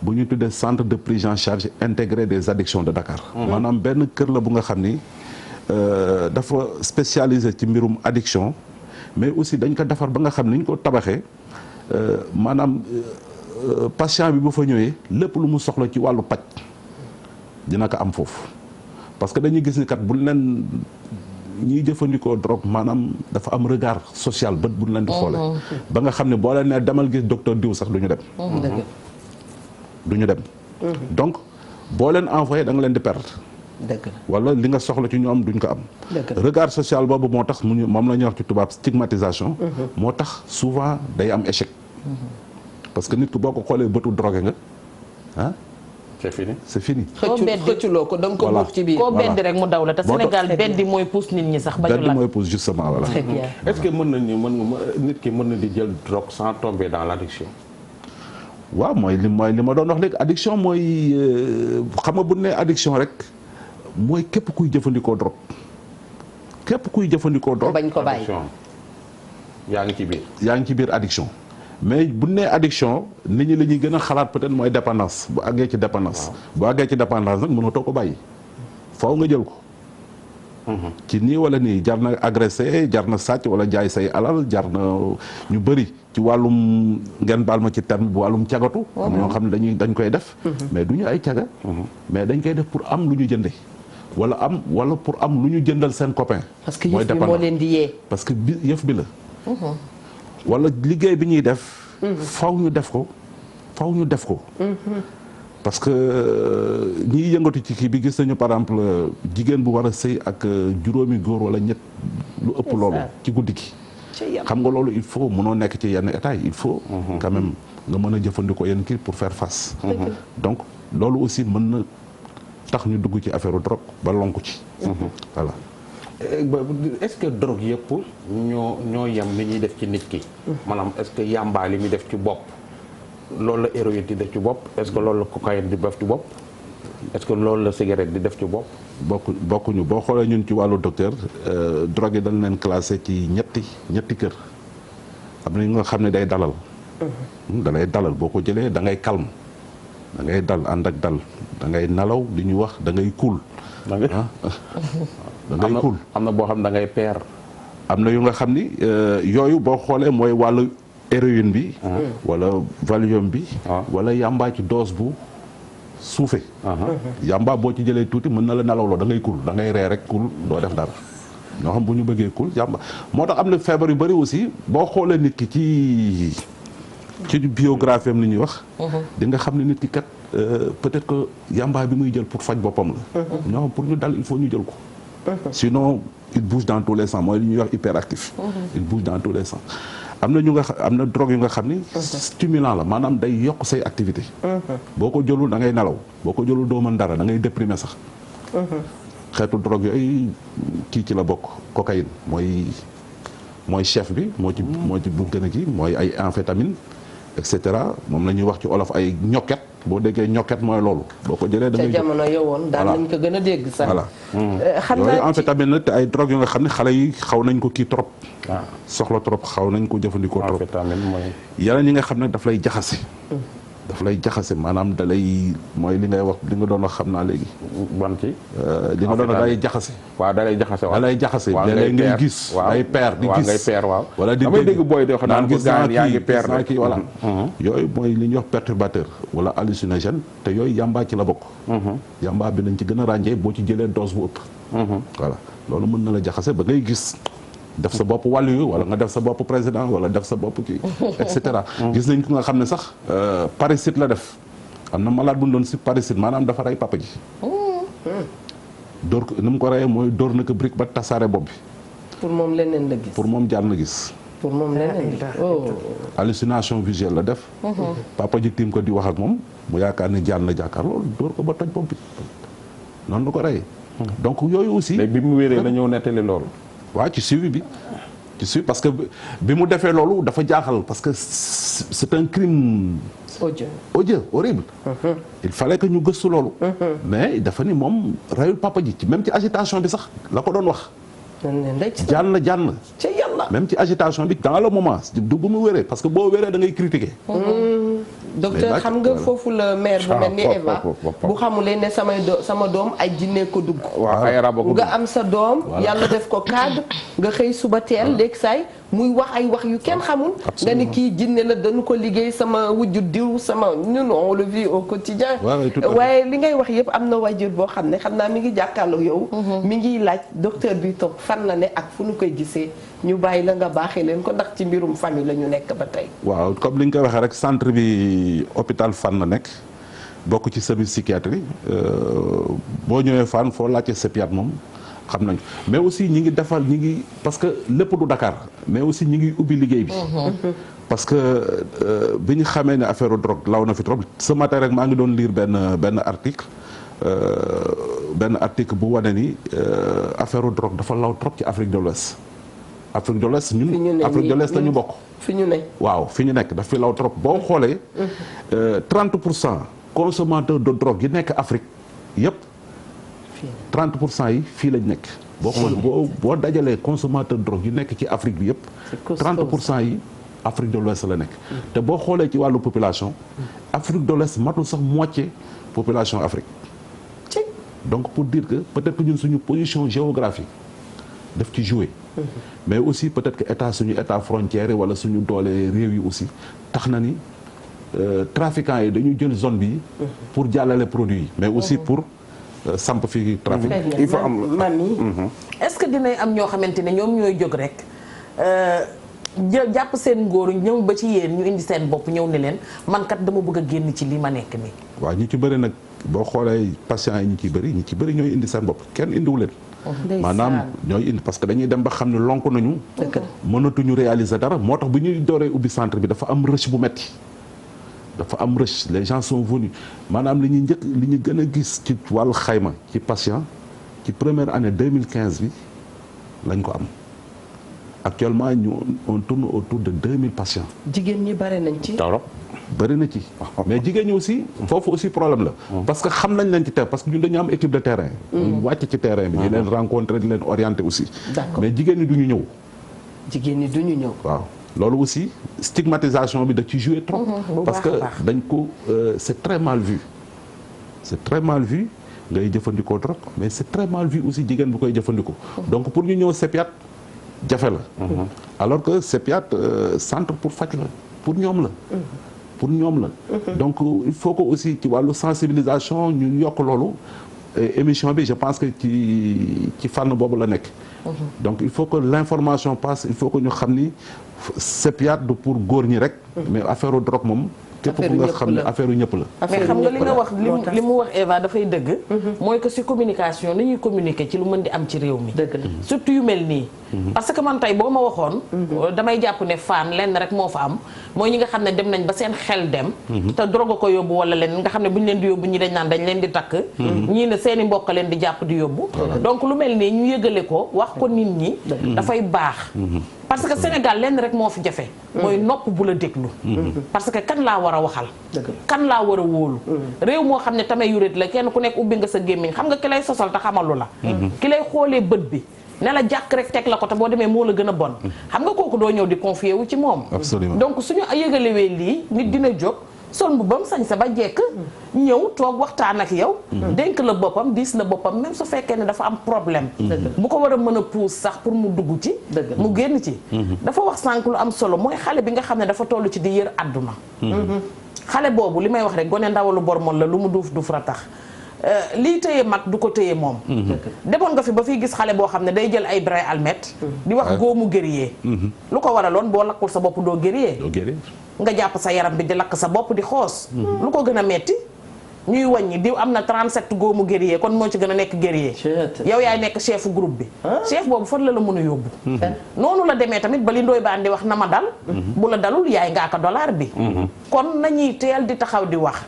Speaker 3: bu ñu tuddee centre de prise en charge intégré des addictions de Dakar. maanaam benn kër la bu nga xam ni dafa spécialisé ci mbirum addiction. mais aussi dañ ko defar ba nga xam ni ñu ko tabaxee maanaam patient bi bu fa ñëwee lépp lu mu soxla ci wàllu paj dina ko am foofu parce que dañuy gis ni kat buñ leen ñiy jëfandikoo drogue maanaam dafa am regard social bët buñ leen di xoole ba nga xam ne boo leen ne demal gis docteur diw sax du ñu dem du ñu dem donc boo leen envoyé da nga leen di perdre
Speaker 1: dëgg la
Speaker 3: wala li nga soxla ci ñoom duñ ko am regard social boobu moo tax moom la ñuy wax ci tubaab stigmatisation moo tax souvent day am échec parce que nit ku boo ko xoolee bëtu drogué nga ah
Speaker 4: c'est fini.
Speaker 2: koo
Speaker 1: xëcculoo ko da nga ko buux ci biir.
Speaker 2: koo beddi rek mu daw la te Sénégal beddi mooy pousse nit ñi sax. ba ñu
Speaker 3: beddi mooy pousse justement voilà.
Speaker 1: très bien.
Speaker 4: est-ce que nit ki mën na di jël drogue sans tomber dans l'addiction.
Speaker 3: waaw mooy li ma doon wax léegi addiction mooy xam nga bu ne addiction rek mooy képp kuy jëfandikoo drogue. képp kuy jëfandikoo drogue
Speaker 1: bañ ko bàyyi
Speaker 4: yaa ngi ci biir.
Speaker 3: yaa ngi ci biir addiction. mais bu nee addiction nit ñi la ñuy gën a xalaat peut-être mooy dépendance bu àggee ci dépendance. bu àggee ci dépendance nag mënatoo ko bàyyi faaw nga jël ko. ci nii wala nii jar na agressé jar na sàcc wala jaay say alal jar na ñu bëri ci wàllum ngeen baal ma ci terme bu wàllum cagatu. am ñoo xam ne dañ koy def. mais du ñu ay caga. mais dañ koy def pour am lu ñu jënde wala pour am lu ñu jëndal seen copain.
Speaker 1: parce que yëf bi moo leen di yee.
Speaker 3: parce que yëf bi la. wala liggéey bi ñuy def. faw ñu def ko. parce que ñiy yëngatu ci kii bi gis nañu par exemple jigéen bu war a sëy ak juróomi góor wala ñett lu ëpp loolu ci guddi gi. xam nga loolu il faut mënoo nekk ci yenn état yi il faut. quand même nga mën a jëfandikoo yenn kii pour faire face. donc loolu aussi mën na tax ñu dugg ci affaire drogue ba lonku ci. voilà.
Speaker 4: est-ce que drogue yëpp ñoo yem li ñuy def ci nit ki. maanaam est-ce que yamba li muy def ci bopp loolu la héroïne di def ci bopp est-ce que loolu la cocaïne di def ci bopp est-ce que loolu la cigarette di def ci bopp.
Speaker 3: bokkuñu boo xoolee ñun ci wàllu docteur drogue yi dañ leen classé ci ñetti kër am na ñu nga xam ne day dalal. da lay dalal boo ko jëlee da ngay calme da ngay dal ànd ak dal da ngay nalaw li ñuy wax da ngay cool. da ngay cool
Speaker 4: am na boo xam da ngay peer.
Speaker 3: am na yu nga xam ni yooyu boo xoolee mooy wàllu héroïne bi. wala valium bi. wala yamba ci dose bu suufee. yamba boo ci jëlee tuuti mën na la nelawloo da ngay cool da ngay ree rek cool doo def dara. ñoo xam bu ñu bëggee cool yamba moo tax am na feebar yu bëri aussi boo xoolee nit ki ci biographie am li ñuy wax. di nga xam ne nit ki kat peut-être que yamba bi muy jël pour faj boppam la. ñoo xam pour ñu dal il faut ñu jël ko. sinon il bouge dans tous les sens mooy li ñuy wax hyperactif. il bouge dans tous les sens. am na drogue yu nga xam ni. stimulant la maanaam day yokk say activité. boo ko jëlul da ngay nelaw boo ko jëlul doo mën dara da ngay déprimer sax. xeetu drogue yooyu kii ci la bokk cocaïne mooy chef bi moo ci bu gën a kii mooy ay amphétamine et cetera moom la ñuy wax ci olof ay ñokket boo déggee ñokket mooy loolu boo ko jëlee da ngay
Speaker 1: ca jamono yowoon daan nañ ko gën a dégg sax.
Speaker 3: voilà
Speaker 1: xam
Speaker 3: yooyu
Speaker 1: naa
Speaker 3: amphétamine la te ay drogue yu nga xam ne xale yi xaw nañ ko kii trop. soxla trop xaw nañ ko jëfandikoo trop.
Speaker 4: amphétamine mooy.
Speaker 3: yeneen yi nga xam ne daf lay jaxase. daf lay jaxase maanaam da lay mooy li ngay wax li nga doon wax xam naa léegi.
Speaker 4: ban ci.
Speaker 3: li nga doon wax da lay jaxase.
Speaker 4: waaw da lay jaxase waaw.
Speaker 3: da lay jaxase léeg-léeg ngay gis. ay peer di gis
Speaker 4: ngay peer waaw.
Speaker 3: wala di
Speaker 4: damay dégg booy de wax naan
Speaker 3: gis naa
Speaker 4: yaa ngi peer
Speaker 3: kii voilà. yooyu mooy li ñuy wax perturbateur wala hallucinogène te yooyu yamba ci la bokk. yamba bi nañ ci gën a ràññee boo ci jëlee dose bu ëpp. voilà loolu mën na la jaxase ba ngay gis. def sa bopp wàllu yu wala nga def sa bopp président wala def sa bopp kii et cetera. gis nañ ko nga xam ne sax parasite la def. am na malade bu ñu doon si parasite maanaam dafa rey papa ji. dóor ko ni mu ko reyee mooy dóor na ko brique ba tasaare bopp bi.
Speaker 1: pour moom leneen la gis.
Speaker 3: pour moom jàll na gis.
Speaker 1: pour moom leneen la
Speaker 3: hallucination visuelle la def. papa ji tiim ko di wax ak moom mu yaakaar ni jàll na jàkkaar loolu dóor ko ba toj bopp bi noonu la ko reyee. donc yooyu aussi.
Speaker 4: mais bi mu wéree la ñëw nettali loolu.
Speaker 3: waaw ci suivi bi ci suivi parce que bi mu defee loolu dafa jaaxal parce que c'est un crime odieux horrible il fallait que ñu gëstu loolu mais dafa ni moom reyul papa ji même ci agitation bi sax la ko doon wax jànn
Speaker 1: ca yàlla
Speaker 3: même ci agitation bi dans le moment du bu mu wéree parce que boo wéree da ngay critiquer
Speaker 1: docteur xam nga foofu la mère bu mel ni Eva bu xamulee ne sama doom ay jinne ko dugg. nga am sa doom yàlla def ko cadre nga xëy suba teel léegi saay muy wax ay wax yu kenn xamul. nga ni kii jinne la dañu ko liggéey sama wujju diw sama ñun on le vit au quotidien. waaye li ngay wax yëpp am na wajur boo xam ne xam naa mi ngi jàkkaarloo yow. mi ngi laaj docteur bi toog fan la ne ak fu ñu koy gisee ñu bàyyi la nga baaxee leen ko ndax ci mbirum famille la ñu nekk ba tey.
Speaker 3: waaw comme li nga ko waxee rek centre bi hôpital Fann la nekk bokk ci service psychiatrie boo ñëwee Fann foo laajte CEPIAT moom xam nañu mais aussi ñi ngi parce que lépp du Dakar mais aussi ñi ngi ubbi liggéey bi. parce que bi ñu xamee ne affaire drogue law na fi trop ce matin rek maa ngi doon lire benn article bu wane ni affaire drogue dafa law trop ci Afrique de l'Ouest Afrique de l'Ouest ñun Afrique de l'Ouest la ñu bokk.
Speaker 1: fi ñu ne
Speaker 3: waaw fi ñu nekk daf fi law trop boo xoolee 30% consommateurs de drogue yi nekk Afrique yëpp 30% yi fii lañ nekk. boo xoolee boo dajalee consommateur de drogue yi nekk ci Afrique bi yëpp 30% yi Afrique de l'Ouest la nekk. te boo xoolee ci wàllu population Afrique de l'Ouest matul sax moitié population Afrique. donc pour dire que peut-être que ñun suñu position géographique daf ci jouer. mais aussi peut-être que suñu état frontière wala suñu doole réew yi aussi tax na ni trafiquants yi dañu jël zone bi pour jàllale produit yi mais aussi pour samp fi trafic.
Speaker 1: il faut am mami.
Speaker 2: est-ce que dinay am ñoo xamante ne ñoom ñooy jóg rek jàpp seen ngóoru ñëw ba ci yéen ñu indi seen bopp ñëw ne leen man kat dama bëgg a génn ci li ma nekk nii.
Speaker 3: waaw ñi ci bëri nag boo xoolee patients yi ñi ci bëri ñooy indi seen bopp kenn indiwu leen. maanaam ñooy indi parce que dañuy dem ba xam ne lonk nañu. mënatuñu réaliser dara moo tax bu ñuy dooree ubbi centre bi dafa am rush bu metti dafa am rush les gens sont venus maanaam li ñu gën a gis ci wàllu xayma ci patient ci première année 2015 bi lañ ko am actuellement on tourne autour de 2000 patients.
Speaker 1: jigéen ñi bare nañ ci.
Speaker 3: bëri na ci mais jigéen ñi aussi foofu aussi problème la parce que xam nañ leen ci terrain parce que ñun dañu am équipe de terrain ñu wàcc ci terrain bi di leen rencontrer di leen orienter aussi mais jigéen ñi du ñu ñëw waaw loolu aussi stigmatisation bi da ci jouer trop parce que dañ ko c'est très mal vu ngay jëfandikoo drogue mais c'est très mal vu aussi jigéen bu koy jëfandikoo donc pour ñu ñëw CEPIAT jafe la alors que CEPIAT centre pour faj la pour ñoom la donc il faut que aussi ci wàllu sensibilisation ñu yokk loolu émission bi je pense que ci fànn boobu la nekk donc il faut que l'information passe il faut que ñu xam ni CEPIAT du pour góor ñi rek mais affaire drogue moom képp ku nga xam ne affaire yu ñëpp la
Speaker 2: mais xam nga li nga wax li mu wax Eva dafay dëgg mooy que ci communication ni ñuy communiquer ci lu mën di am ci réew mi surtout yu mel nii parce que man tey boo ma waxoon damay jàpp ne Fann lenn rek moo fa am mooy ñi nga xam ne dem nañ ba seen xel dem te drogue ko yóbbu wala leen nga xam ne bu ñu leen di yóbbu ñi dañ naan dañ leen di takk ñii ne seeni mbokk leen di jàpp di yóbbu donc lu mel nii ñu yëgale ko wax ko nit ñi dafay baax parce que Sénégal lenn rek moo fi jafe mooy nopp bu la déglu parce que kan laa war a waxal kan laa war a wóolu réew moo xam ne tamit yuréet la kenn ku nekk ubbi nga sa gémmiñ xam nga ki lay sosal te xamalu la ki lay xoolee bët bi ne la jàkk rek teg la ko te boo demee moo la gën a bon xam nga kooku doo ñëw di confier wu ci moom donc suñu yëgalewee lii nit dina jóg sol mbubbam sañ sa ba jekk ñëw toog waxtaan ak yow dénk la boppam diis la boppam même su fekkee ne dafa am problème bu ko war a mën a pousse sax pour mu dugg ci mu génn ci dafa wax sànq lu am solo mooy xale bi nga xam ne dafa toll ci di yër àdduna xale boobu li may wax rek gone ndawalu bormoon la lu mu duuf ra tax lii tëye mag du ko tëye moom demoon nga fi ba fiy gis xale boo xam ne day jël ay brin almet di wax góomu guerrier lu ko waraloon boo lakkul sa bopp doo guerrier nga jàpp sa yaram bi di lakk sa bopp di xoos lu ko gën a metti ñuy wàññi diw am na 37 góomu guerrier kon moo ci gën a nekk guerrier yow yaay nekk chefu groupe bi chef boobu fan la mën a yóbbu noonu la demee tamit ba li Ndoye Bane di wax na ma dal bu la dalul yaay nga ka dollar bi kon nañuy teel di taxaw di wax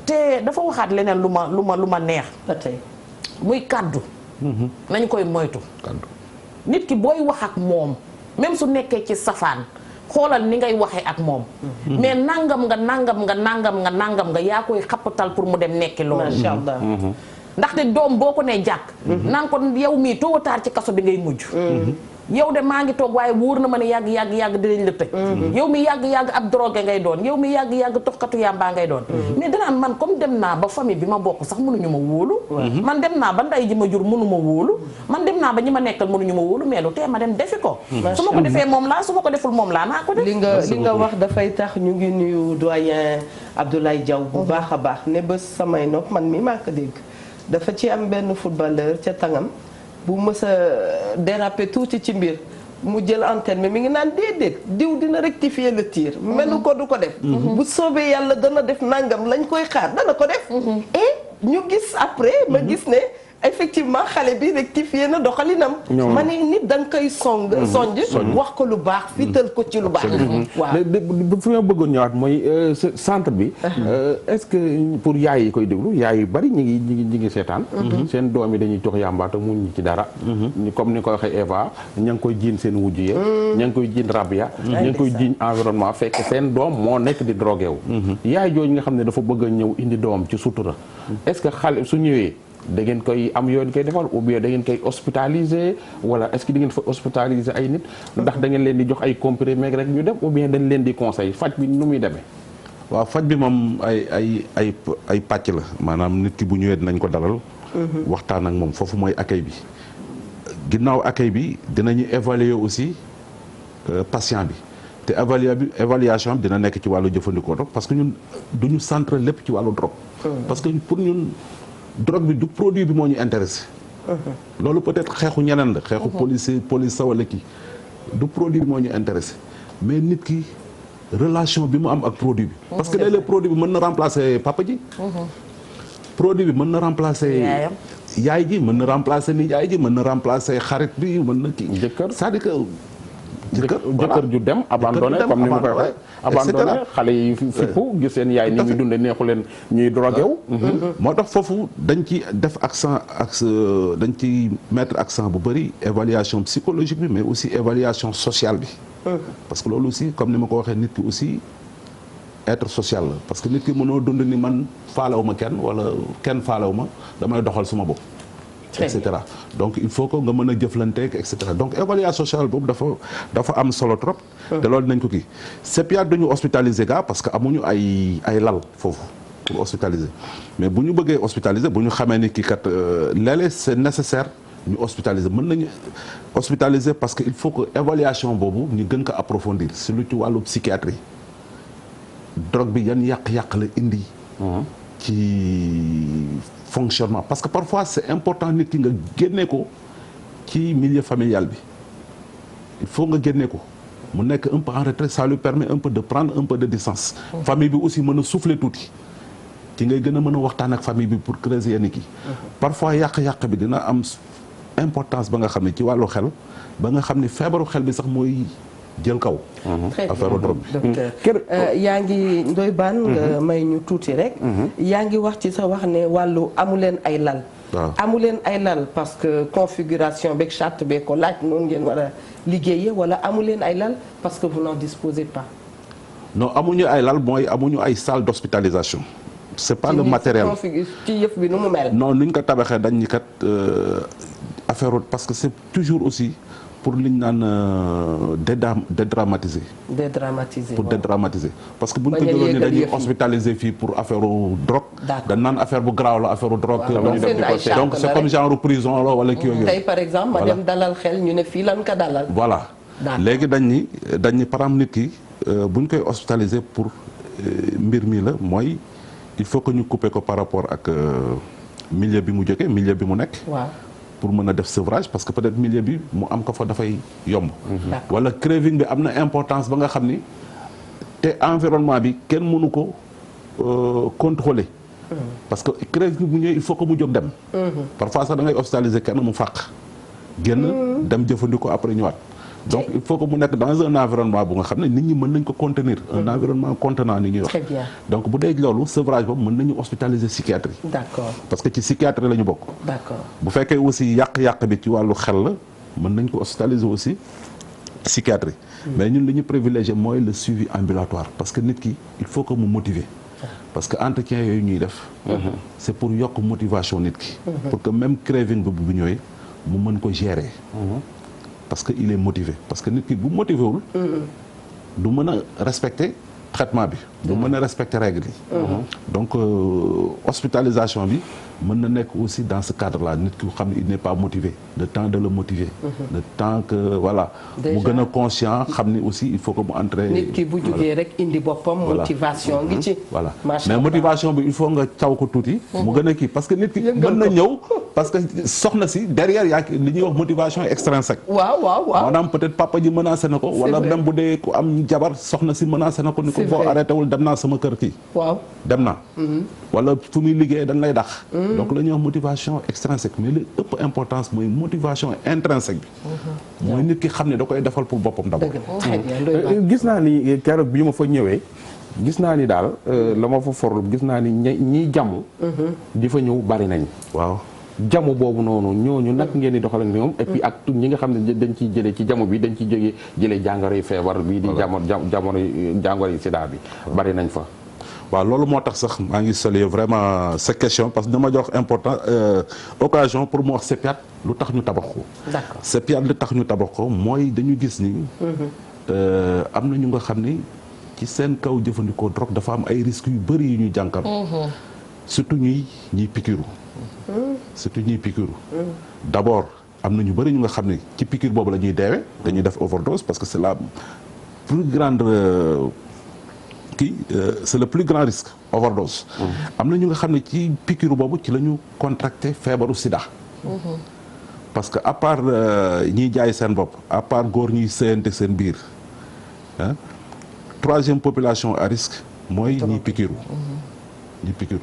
Speaker 2: te dafa waxaat leneen lu ma neex muy kàddu nañ koy moytu nit ki booy wax ak moom même su nekkee ci safaan xoolal ni ngay waxee ak moom mais nangam nga yaa koy xappatal pour mu dem nekki loolu
Speaker 1: Masha Allah
Speaker 2: ndaxte doom boo ko nee jàkk nanga ko yow mii tôt ou tard ci kaso bi ngay mujj yow de maa ngi toog waaye wóor na ma ne yàgg dinañ la tëj yow mi yàgg ab drogué ngay doon yow mi yàgg toxkatu yàmbaa ngay doon mais danaan man comme dem naa ba famille bi ma bokk sax mënuñu ma wóolu man dem naa ba nday ji ma jur mënu ma wóolu man dem naa ba ñi ma nekkal mënuñu ma wóolu mais lu tee ma dem defi ko su ma ko defee moom laa su ma ko deful moom laa naa ko def
Speaker 1: li nga wax dafay tax ñu ngi nuyu doyen Abdoulaye Diaw bu baax a baax ne bés samay nopp man mi maa ko dégg dafa ci am benn footballeur ca tangam bu mës a déraper tuuti ci mbir mu jël antenne mi ngi naan déedéet diw dina rectifier le tir melu ko du ko def bu soobee yàlla dana def nangam lañ koy xaar dana ko def et ñu gis après ma gis ne effectivement xale bi rectifié na doxalinam ma ne nit da nga koy sonj wax ko lu baax fital ko ci lu baax waaw
Speaker 4: fi ma bëggoon ñëwaat mooy centre bi est-ce que pour yaay yi koy déglu yaay yu bari ñi ngi seetaan seen doom yi dañuy jox yàmbaata muñ ñi ci dara comme ni ko waxee Eva ña ngi koy jiin seen wujj ya ña ngi koy jiin rab ya ña ngi koy jiin environnement fekk seen doom moo nekk di drogué wu yaay jooju nga xam ne dafa bëgg a ñëw indi doom ci sutura est-ce que xale su ñëwee da ngeen koy am yoon koy defal ou bien da ngeen koy hospitaliser wala est-ce que da ngeen fa hospitaliser ay nit ndax da ngeen leen di jox ay comprimés rek ñu dem ou bien dañ leen di conseil faj bi nu muy demee.
Speaker 3: waaw faj bi moom ay pàcc la maanaam nit ki bu ñëwee dinañ ko dalal. waxtaan ak moom foofu mooy accueil bi. ginnaaw accueil bi dinañu évaluer aussi patient bi te évaluation bi dina nekk ci wàllu jëfandikoo drogue parce que ñun duñu centre lépp ci wàllu drogue. parce que pour ñun. drogue bi du produit bi moo ñu intéressé loolu peut-être xeexu ñeneen la xeexu police sa wala kii du produit bi moo ñu intéressé mais nit ki relation bi mu am ak produit bi parce que léeg-léeg produit bi mën na remplacer papa ji produit bi mën na remplacer yaay ji mën na remplacer nijaay ji mën na remplacer xarit bi mën na kii c'est-à-dire que
Speaker 4: jëkkër ju dem abandonné comme ni ma koy waxee abandonné xale yi fippu gis seen yaay ni muy dunde neexu leen ñuy drogué wu
Speaker 3: moo tax foofu dañ ci def accent dañ ci mettre accent bu bëri évaluation psychologique bi mais aussi évaluation sociale bi parce que loolu aussi comme ni ma ko waxee nit ki aussi être social la parce que nit ki mënoo dund ni man faalawu ma kenn wala kenn faalawu ma damay doxal suma bopp et cetera donc il faut que nga mën a jëflanteeg et cetera donc évaluation sociale boobu dafa am solo trop. te loolu nañ ko kii CEPIAT dañu hospitaliser gars parce que amuñu ay lal foofu pour hospitaliser mais bu ñu bëggee hospitaliser bu ñu xamee ni kii kat léeg-léeg c'est nécessaire ñu hospitaliser mën nañu hospitaliser parce que il faut que évaluation boobu ñu gën ko approfondir si lu ci wàllu psychiatrie drogue bi yan yàq-yàq la indi. ci fonctionnement parce que parfois c'est important nit ki nga génne ko ci milieu familial bi il faut nga génne ko mu nekk un peu en retrait ça lui permet un peu de prendre un peu de distance famille bi aussi mën a souffler tuuti ci ngay gën a mën a waxtaan ak famille bi pour creuser yenn kii parfois yàq-yàq bi dina am importance ba nga xam ne ci wàllu xel ba nga xam ne feebaru xel bi sax mooy jël kaw. affaire drogue bi.
Speaker 1: docteur yaa ngi Ndoye Bane nga may ñu tuuti rek. yaa ngi wax ci sa wax ne wàllu amu leen ay lal. amu leen ay lal parce que configuration beeg charte beeg ko laaj noonu ngeen war a liggéeyee wala amu leen ay lal parce que vous n'en disposez pas.
Speaker 3: non amuñu ay lal mooy amuñu ay salle d'hospitalisation. c'est pas le matériel
Speaker 1: ci yëf bi nu mu mel.
Speaker 3: non ni ñu ko tabaxee dañ ni kat affaire parce que c'est toujours aussi. pour li ñu naan dédramatiser. pour dédramatiser parce que bu ñu ko jëloon ni dañuy hospitaliser fii pour affaire drogue. dañ naan affaire bu garaaw la affaire drogue. donc c'est comme genre prison la wala kii yooyu.
Speaker 1: tey par exemple ma dem dalal xel ñu ne fii lan ka dalal.
Speaker 3: voilà léegi dañ ni par exemple nit ki bu ñu koy hospitaliser pour mbir mi la mooy il faut que ñu couper ko par rapport ak milieu bi mu jógee milieu bi mu nekk. waaw. pour mën a def sevrage parce que peut-être milieu bi mu am ko fa dafay yomb. wala craving bi am na importance ba nga xam ni te environnement bi kenn mënu ko contrôler. parce que craving bu ñëwee il faut que mu jóg dem. parfois sax da ngay hospitaliser kenn mu fàq. génn dem jëfandikoo après ñëwaat. donc il faut que mu nekk dans un environnement bu nga xam ne nit ñi mën nañ ko contenir. un environnement contenant ni ñuy wax.
Speaker 1: très bien
Speaker 3: donc bu dee loolu sevrage boobu mën nañu hospitaliser psychiatrie.
Speaker 1: d'accord
Speaker 3: parce que ci psychiatrie la ñu bokk.
Speaker 1: d'accord
Speaker 3: bu fekkee aussi yàq-yàq bi ci wàllu xel la mën nañ ko hospitaliser aussi psychiatrie. mais ñun li ñu privilégié mooy le suivi ambulatoire parce que nit ki il faut que mu motiver. parce que entretien yooyu ñuy def. c'est pour yokk motivation nit ki. pour que même craving bi bu ñëwee mu mën ko gérer. parce que il est motivé parce que nit ki bu motivé wul du mën a respecter traitement bi du mën a respecter règles yi donc hospitalisation bi mën na nekk aussi dans ce cadre là nit ki xam ne il n'est pas motivé le temps de le motiver le temps que voilà mu gën a conscient xam ni aussi il faut que mu entrer
Speaker 1: nit ki bu jógee rek indi boppam motivation ngi ci
Speaker 3: voilà mais motivation bi il faut nga caw ko tuuti mu gën a kii parce que nit ki mën na ñëw parce que soxna si derrière yaa li ñuy wax motivation extrinsèque
Speaker 1: waaw
Speaker 3: maanaam peut-être papa ji menacé na ko wala même bu dee ku am jabar soxna si menacé na ko ni ko boo arrêté wul dem naa sama kër kii dem naa wala fu muy liggéey dañ lay dax donc la ñuy wax motivation extrinsèque mais li ëpp importance mooy motivation intrinsèque bi mooy nit ki xam ne da koy defal pour boppam d'abord
Speaker 4: gis naa ni keroog bi ma fa ñëwee gis naa ni daal la ma fa forlu gis naa ni ñiy jàmm di fa ñëw bari nañ
Speaker 3: waaw
Speaker 4: jamu boobu noonu ñooñu nag ngeen di doxal ak ñoom et puis ak ñi nga xam ne dañ ciy jëlee ci jamu bi dañ ciy jógee jëlee jàngoro yi feebar bi di jàngoro yi sida bi bari nañ fa
Speaker 3: waaw loolu moo tax sax maa ngi saluer vraiment cette question parce que dama jox important occasion pour mu wax CEPIAT lu tax ñu tabax ko CEPIAT lu tax ñu tabax ko mooy dañu gis ni am na ñu nga xam ni ci seen kaw jëfandikoo drogue dafa am ay risques yu bëri yu ñuy jànkar surtout ñuy piqûre d'abord am na ñu bëri ñu nga xam ne ci piqûre boobu la ñuy deewee dañuy def overdose parce que c'est la plus grande c'est le plus grand risque overdose am na ñu nga xam ne ci piqûre boobu ci la ñu contracté feebaru sida parce que à part ñiy jaay seen bopp à part góor ñuy sëyante seen biir troisième population à risque mooy ñiy piqûre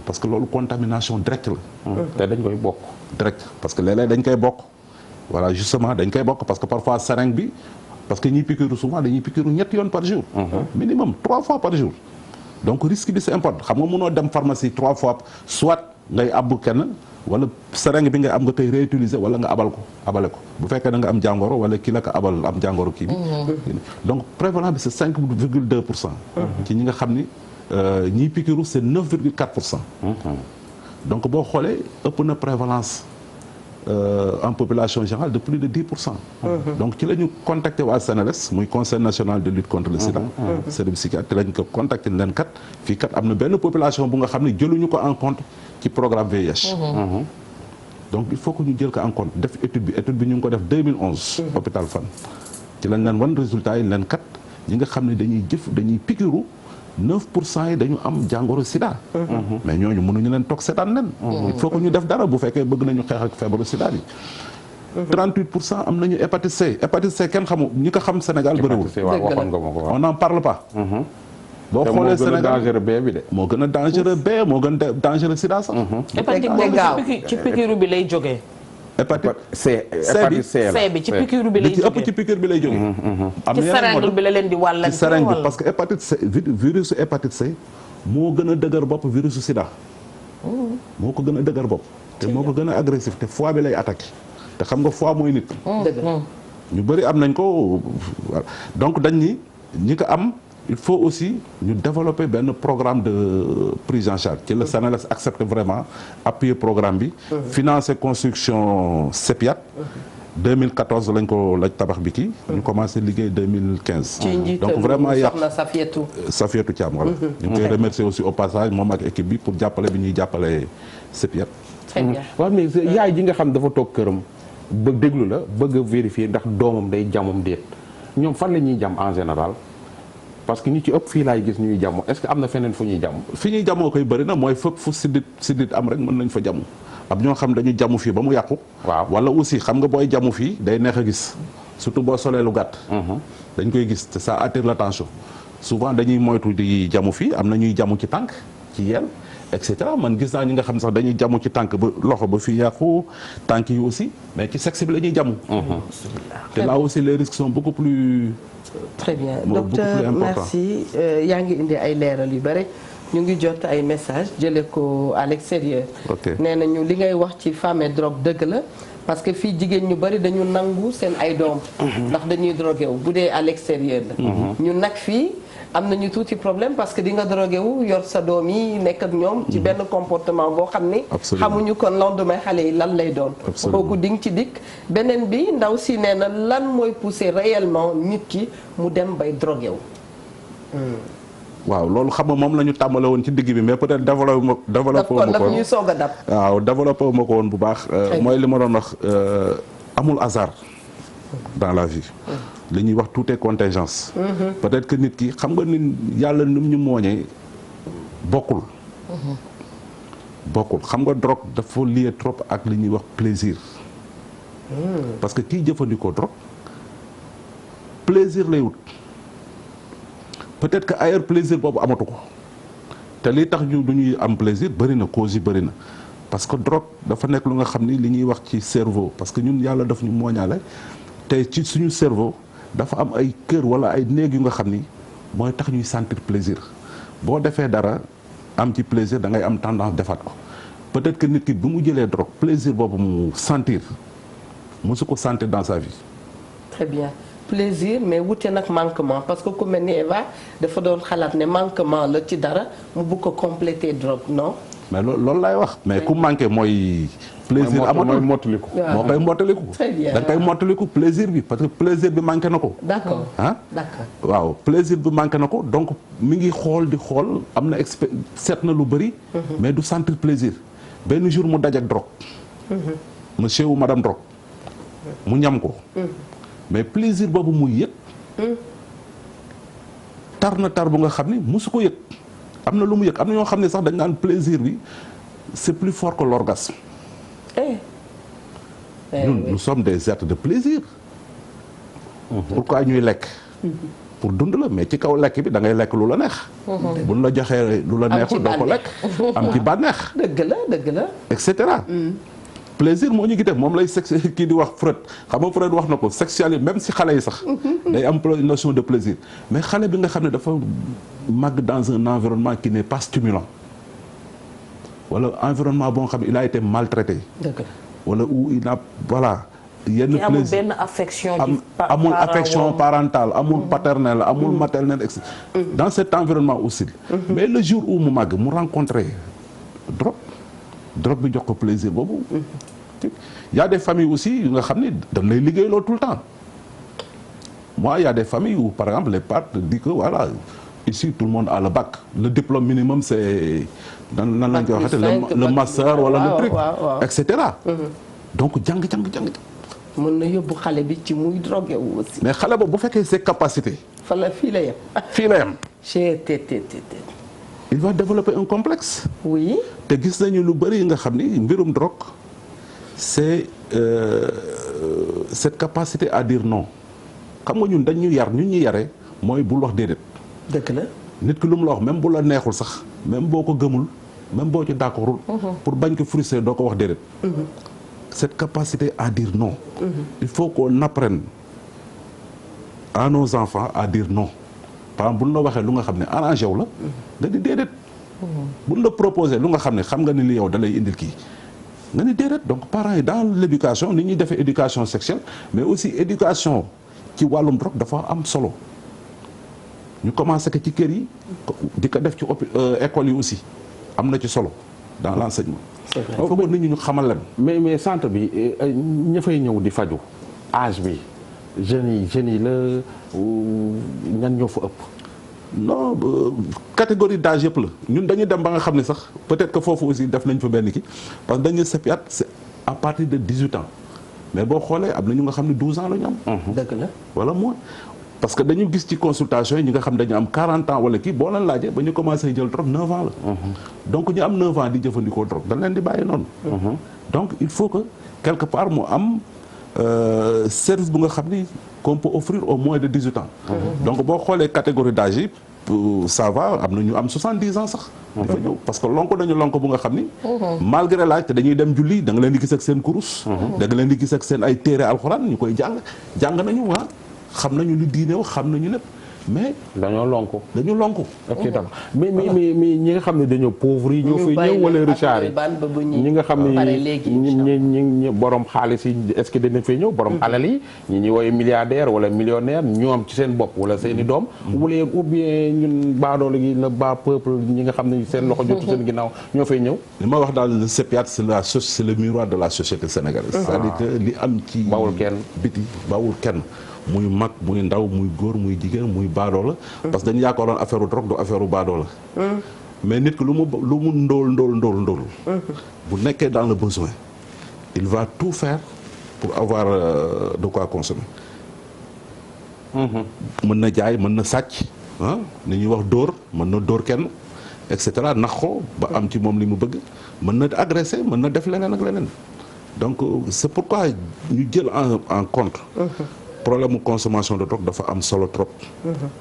Speaker 3: parce que loolu contamination directe la
Speaker 4: te dañ koy bokk
Speaker 3: direct parce que léeg-léeg dañ koy bokk voilà justement dañ koy bokk parce que parfois seringue bi parce que ñiy piqûre souvent dañuy piqûre 7 yoon par jour minimum 3 fois par jour donc risque bi c'est important xam nga mënoo dem pharmacie 3 fois soit ngay abbu kenn wala seringue bi nga am nga koy réutiliser wala nga abale ko bu fekkee da nga am jàngoro wala ki la ko abal am jàngoro kii bi donc prévalence bi c'est 5,2% ci ñi nga xam ni ñiy piqûre c'est 9,4%. donc boo xoolee ëpp na prévalence en population générale de plus de 10%. donc ci la ñu contacté waa CNLS muy conseil national de lutte contre le sida. service psychiatre lañ ko contacté leen kat fii kat am na benn population bu nga xam ne jëluñu ko en compte ci programme VIH. donc il faut que ñu jël ko en compte def étude bi ñu ngi ko def 2011. hôpital Fann ci lañ leen wan résultat yi leen kat ñi nga xam ne dañuy piqûre 9% yi dañu am jàngoro sida. mais ñooñu mënuñu leen toog seetaan leen. il faut que ñu def dara bu fekkee bëgg nañu xeex ak feebaru sida bi. 38% am nañu hépatite C hépatite C kenn xamu ñi ko xam Sénégal bëriwul. on n'en parle pas. boo xoolee Sénégal moo gën a dangereux B moo gën a dangereux sida sax.
Speaker 2: hépatite boobu ci piqûre bi lay jógee.
Speaker 3: hépatite
Speaker 2: C bi ci piqûre bi lay jógee
Speaker 3: ëpp ci piqûre bi lay jógee.
Speaker 2: am na ci seringue bi la leen di wàllal.
Speaker 3: ci seringue bi parce que hépatite C virus hépatite C moo gën a dëgër bopp virus sida. moo ko gën a dëgër bopp. te moo ko gën a agressif te foie bi lay attaqué. te xam nga foie mooy nit. ñu bëri am nañ ko donc dañ ni ñi ko am. il faut aussi ñu développer benn programme de prise en charge ci la CNLS accepte vraiment appuyer programme bi. financer construction CEPIAT. 2014 lañ tabax bi kii. ñu commencé liggéey 2015. donc vraiment
Speaker 1: soxna
Speaker 3: Safiatou Thiam voilà. ñu ngi koy remercier aussi au passage moom ak équipe bi pour jàppale bi ñuy jàppale CEPIAT.
Speaker 1: très bien
Speaker 4: waaw mais yaay ji nga xam dafa toog këram ba déglu la bëgg a vérifier ndax doomam day jàmmam déet ñoom fan la ñuy jàmm en général. parce que ñi ci ëpp fii laay gis ñuy jàmm est-ce que am na feneen fu ñuy jàmm.
Speaker 3: fi ñuy jàmmoo koy bëri na mooy fépp fu siddit am rek mën nañ fa jàmm am ñoo xam dañu jàmm fii ba mu yàqu.
Speaker 4: waaw
Speaker 3: wala aussi xam nga booy jàmm fii day neex a gis surtout boo solee lu gàtt. dañ koy gis te ça attire l'attention souvent dañuy moytu di jàmm fii am na ñuy jàmm ci tànk ci yel et cetera man gis naa ñi nga xam sax dañuy jàmm ci tànk ba loxo ba fii yàqu tànk yi aussi mais ci sexe bi la ñuy jàmm. te là aussi les risques sont beaucoup plus.
Speaker 1: très bien docteur merci yaa ngi indi ay leeral yu bare ñu ngi jot ay message jële ko à l'extérieur. nee nañu li ngay wax ci femme et drogue dëgg la parce que fii jigéen ñu bari dañu nangu seen ay doom. ndax dañuy drogué wu bu dee à l'extérieur la. ñu nag fii am nañu tuuti problème parce que di nga drogué wu yor sa doom yi nekk ak ñoom ci benn comportement boo xam ni xamuñu kon lendemain xale yi lan lay doon kooku di nga ci dikk beneen bi ndaw si nee na lan mooy pousser réellement nit ki mu dem bay drogué wu
Speaker 3: waaw loolu xam nga moom la ñu tàmbale woon ci digg bi mais peut-être développé ma ko
Speaker 1: ñuy soog a dab
Speaker 3: waaw développé ma ko woon bu baax mooy li ma doon wax amul hasard dans la vie li ñuy wax tout est contingence peut-être que nit ki xam nga ni yàlla ni ñu mooñee bokkul xam nga drogue dafa lié trop ak li ñuy wax plaisir parce que kii jëfandikoo drogue plaisir lay wut peut-être que ailleurs plaisir boobu amatu ko te li tax ñu du ñuy am plaisir bëri na cause yi bëri na parce que drogue dafa nekk lu nga xam ni li ñuy wax ci cerveau parce que ñun yàlla daf ñu mooñaale te ci suñu cerveau dafa am ay kër wala ay néeg yu nga xam ni mooy tax ñuy sentir plaisir boo defee dara am ci plaisir da ngay am tendance defaat ko peut-être que nit ki bu mu jëlee drogue plaisir boobu mu sentir mosu ko sentir dans sa vie.
Speaker 1: très bien plaisir mais wute nag manquement parce que ku mel ni Eva dafa doon xalaat ne manquement la ci dara mu bëgg ko compléter drogue non.
Speaker 3: mais loolu laay wax mais ku manqué mooy. plaisir amatul
Speaker 4: mooy mottaliku.
Speaker 3: moo koy mottaliku.
Speaker 1: très bien
Speaker 3: da nga koy mottaliku plaisir bi parce que plaisir bi manqué na ko.
Speaker 1: d'accord d'accord.
Speaker 3: waaw plaisir bi manqué na ko donc mi ngi xool di xool am na seet na lu bëri. mais du sentir plaisir benn jour mu daj ak drogue. monsieur ou madame drogue. mu ñam ko. mais plaisir boobu muy yëg. tar na tar bu nga xam ni musu ko yëg. am na lu mu yëg am na ñoo xam ne sax dañ naan plaisir bi c'est plus fort que l'orgasme. Nous sommes des êtres de plaisir. Pourquoi ñuy lekk. pour dund la mais ci kaw lekk bi da ngay lekk lu la neex. buñ la joxee lu la neexul doo ko lekk. am ci bànneex.
Speaker 1: dëgg la.
Speaker 3: et cetera. plaisir moo ñu ngi def moom lay kii di wax Freud xam nga Freud wax na ko sexualité même si xale yi sax. day am notion de plaisir mais xale bi nga xam ne dafa màgg dans un environnement qui n'est pas stimulant. wala environnement boo xam ne il a été maltraité. wala où il a voilà. yenn plaisir
Speaker 2: amul benn affection.
Speaker 3: amul affection parentale amul paternelle amul maternelle etc. dans cet environnement aussi. mais le jour où mu màgg mu rencontré drogue bi jox ko plaisir boobu. y a des familles aussi yu nga xam ni dañ lay liggéeyloo tout le temps. moi y a des familles où par exemple les pères disent que voilà ici tout le monde a le bac le diplôme minimum c'est nan lañ koy waxate le master wala le truc et cetera. donc jàng.
Speaker 1: mën na yóbbu xale bi ci muy drogué wu aussi.
Speaker 3: mais xale boobu bu fekkee ses capacités.
Speaker 1: fii la yem.
Speaker 3: fii la yem. il va développer un complexe.
Speaker 1: oui.
Speaker 3: te gis nañu lu bëri nga xam ni mbirum drogue c'est cette capacité à dire non xam nga ñun dañu yar ñun ñu yare mooy bul wax déedéet.
Speaker 1: dëgg la.
Speaker 3: nit ki lu mu la wax même bu la neexul sax même boo ko gëmul même boo ci d'accordul pour bañ ko frustrer doo ko wax déedéet. cette capacité à dire non. il faut qu'on apprenne à nos enfants à dire non. par exemple buñ la waxee lu nga xam ne arrangé wu la. nga di déedéet. buñ la proposé lu nga xam ne xam nga ni li yow da lay indil kii. nga ni déedéet donc parents yi dans l'éducation ni ñuy defee éducation sexuelle mais aussi éducation ci wàllum drogue dafa am solo. ñu commencé ko ci kër yi. di ko def ci école yi aussi am na ci solo dans l'enseignement.
Speaker 1: c'est vrai
Speaker 3: foog nit ñi ñu xamal leen.
Speaker 4: mais centre bi ña fay ñëw di faju âge bi jeunes yi la ñan ñoo fa ëpp.
Speaker 3: non catégorie d'âge yëpp la ñun dañuy dem ba nga xam ne sax peut-être que foofu aussi def nañ fa benn kii parce que dañuy sepiat c'est à partir de 18 ans mais boo xoolee am na ñu nga xam ne 12 ans la ñu am.
Speaker 1: dëgg la
Speaker 3: wala moins. parce que dañu gis ci consultation yi ñi nga xam dañu am 40 ans wala kii boo leen laajee ba ñu commencé jël drogue 9 ans la. donc ñu am 9 ans di jëfandikoo drogue dañ leen di bàyyi noonu. donc il faut que quelque part mu am service bu nga xam ni qu'on peut offrir au moins de 18 ans. donc boo xoolee catégorie d'âge yi ça va am na ñu am 70 ans sax. dafa ñëw parce que lonko dañu lonko bu nga xam ni. malgré l'âge te dañuy dem julli da nga leen di gis ak seen kurus. da nga leen di gis ak seen ay téere alxuraan ñu koy jàng nañu xam nañu li diine wax xam nañu lépp mais
Speaker 4: dañoo lonku.
Speaker 3: effectivement
Speaker 4: mais ñi nga xam ne dañoo pauvre yi ñoo fay ñëw wala richard yi ñi nga xam ne ñi borom xaalis yi est-ce que dinañ fay ñëw borom alal yi ñi woy milliardaire wala millionnaire ñoom ci seen bopp wala seen i doom wala ou bien ñun baadoolo gi la bas peuple ñi nga xam ne seen loxo jotu seen ginnaaw ñoo fay ñëw.
Speaker 3: li ma wax daal le CEPIAT c'est le miroir de la société sénégalaise. c'est-à-dire que li am ci
Speaker 4: bawul kenn
Speaker 3: biti bawul kenn muy mag muy ndaw muy góor muy jigéen muy baadoola parce que dañu yaakaaroon affaire drogue du affaire baadoola mais nit ki lu mu ndóol bu nekkee dans le besoin il va tout faire pour avoir de quoi consommer. mën na jaay mën na sàcc ni ñuy wax dóor mën na dóor kenn et cetera nax ko ba am ci moom li mu bëgg mën na agressé mën na def leneen ak leneen donc c'est pourquoi ñu jël en compte problème mu consommation de drogue dafa am solo trop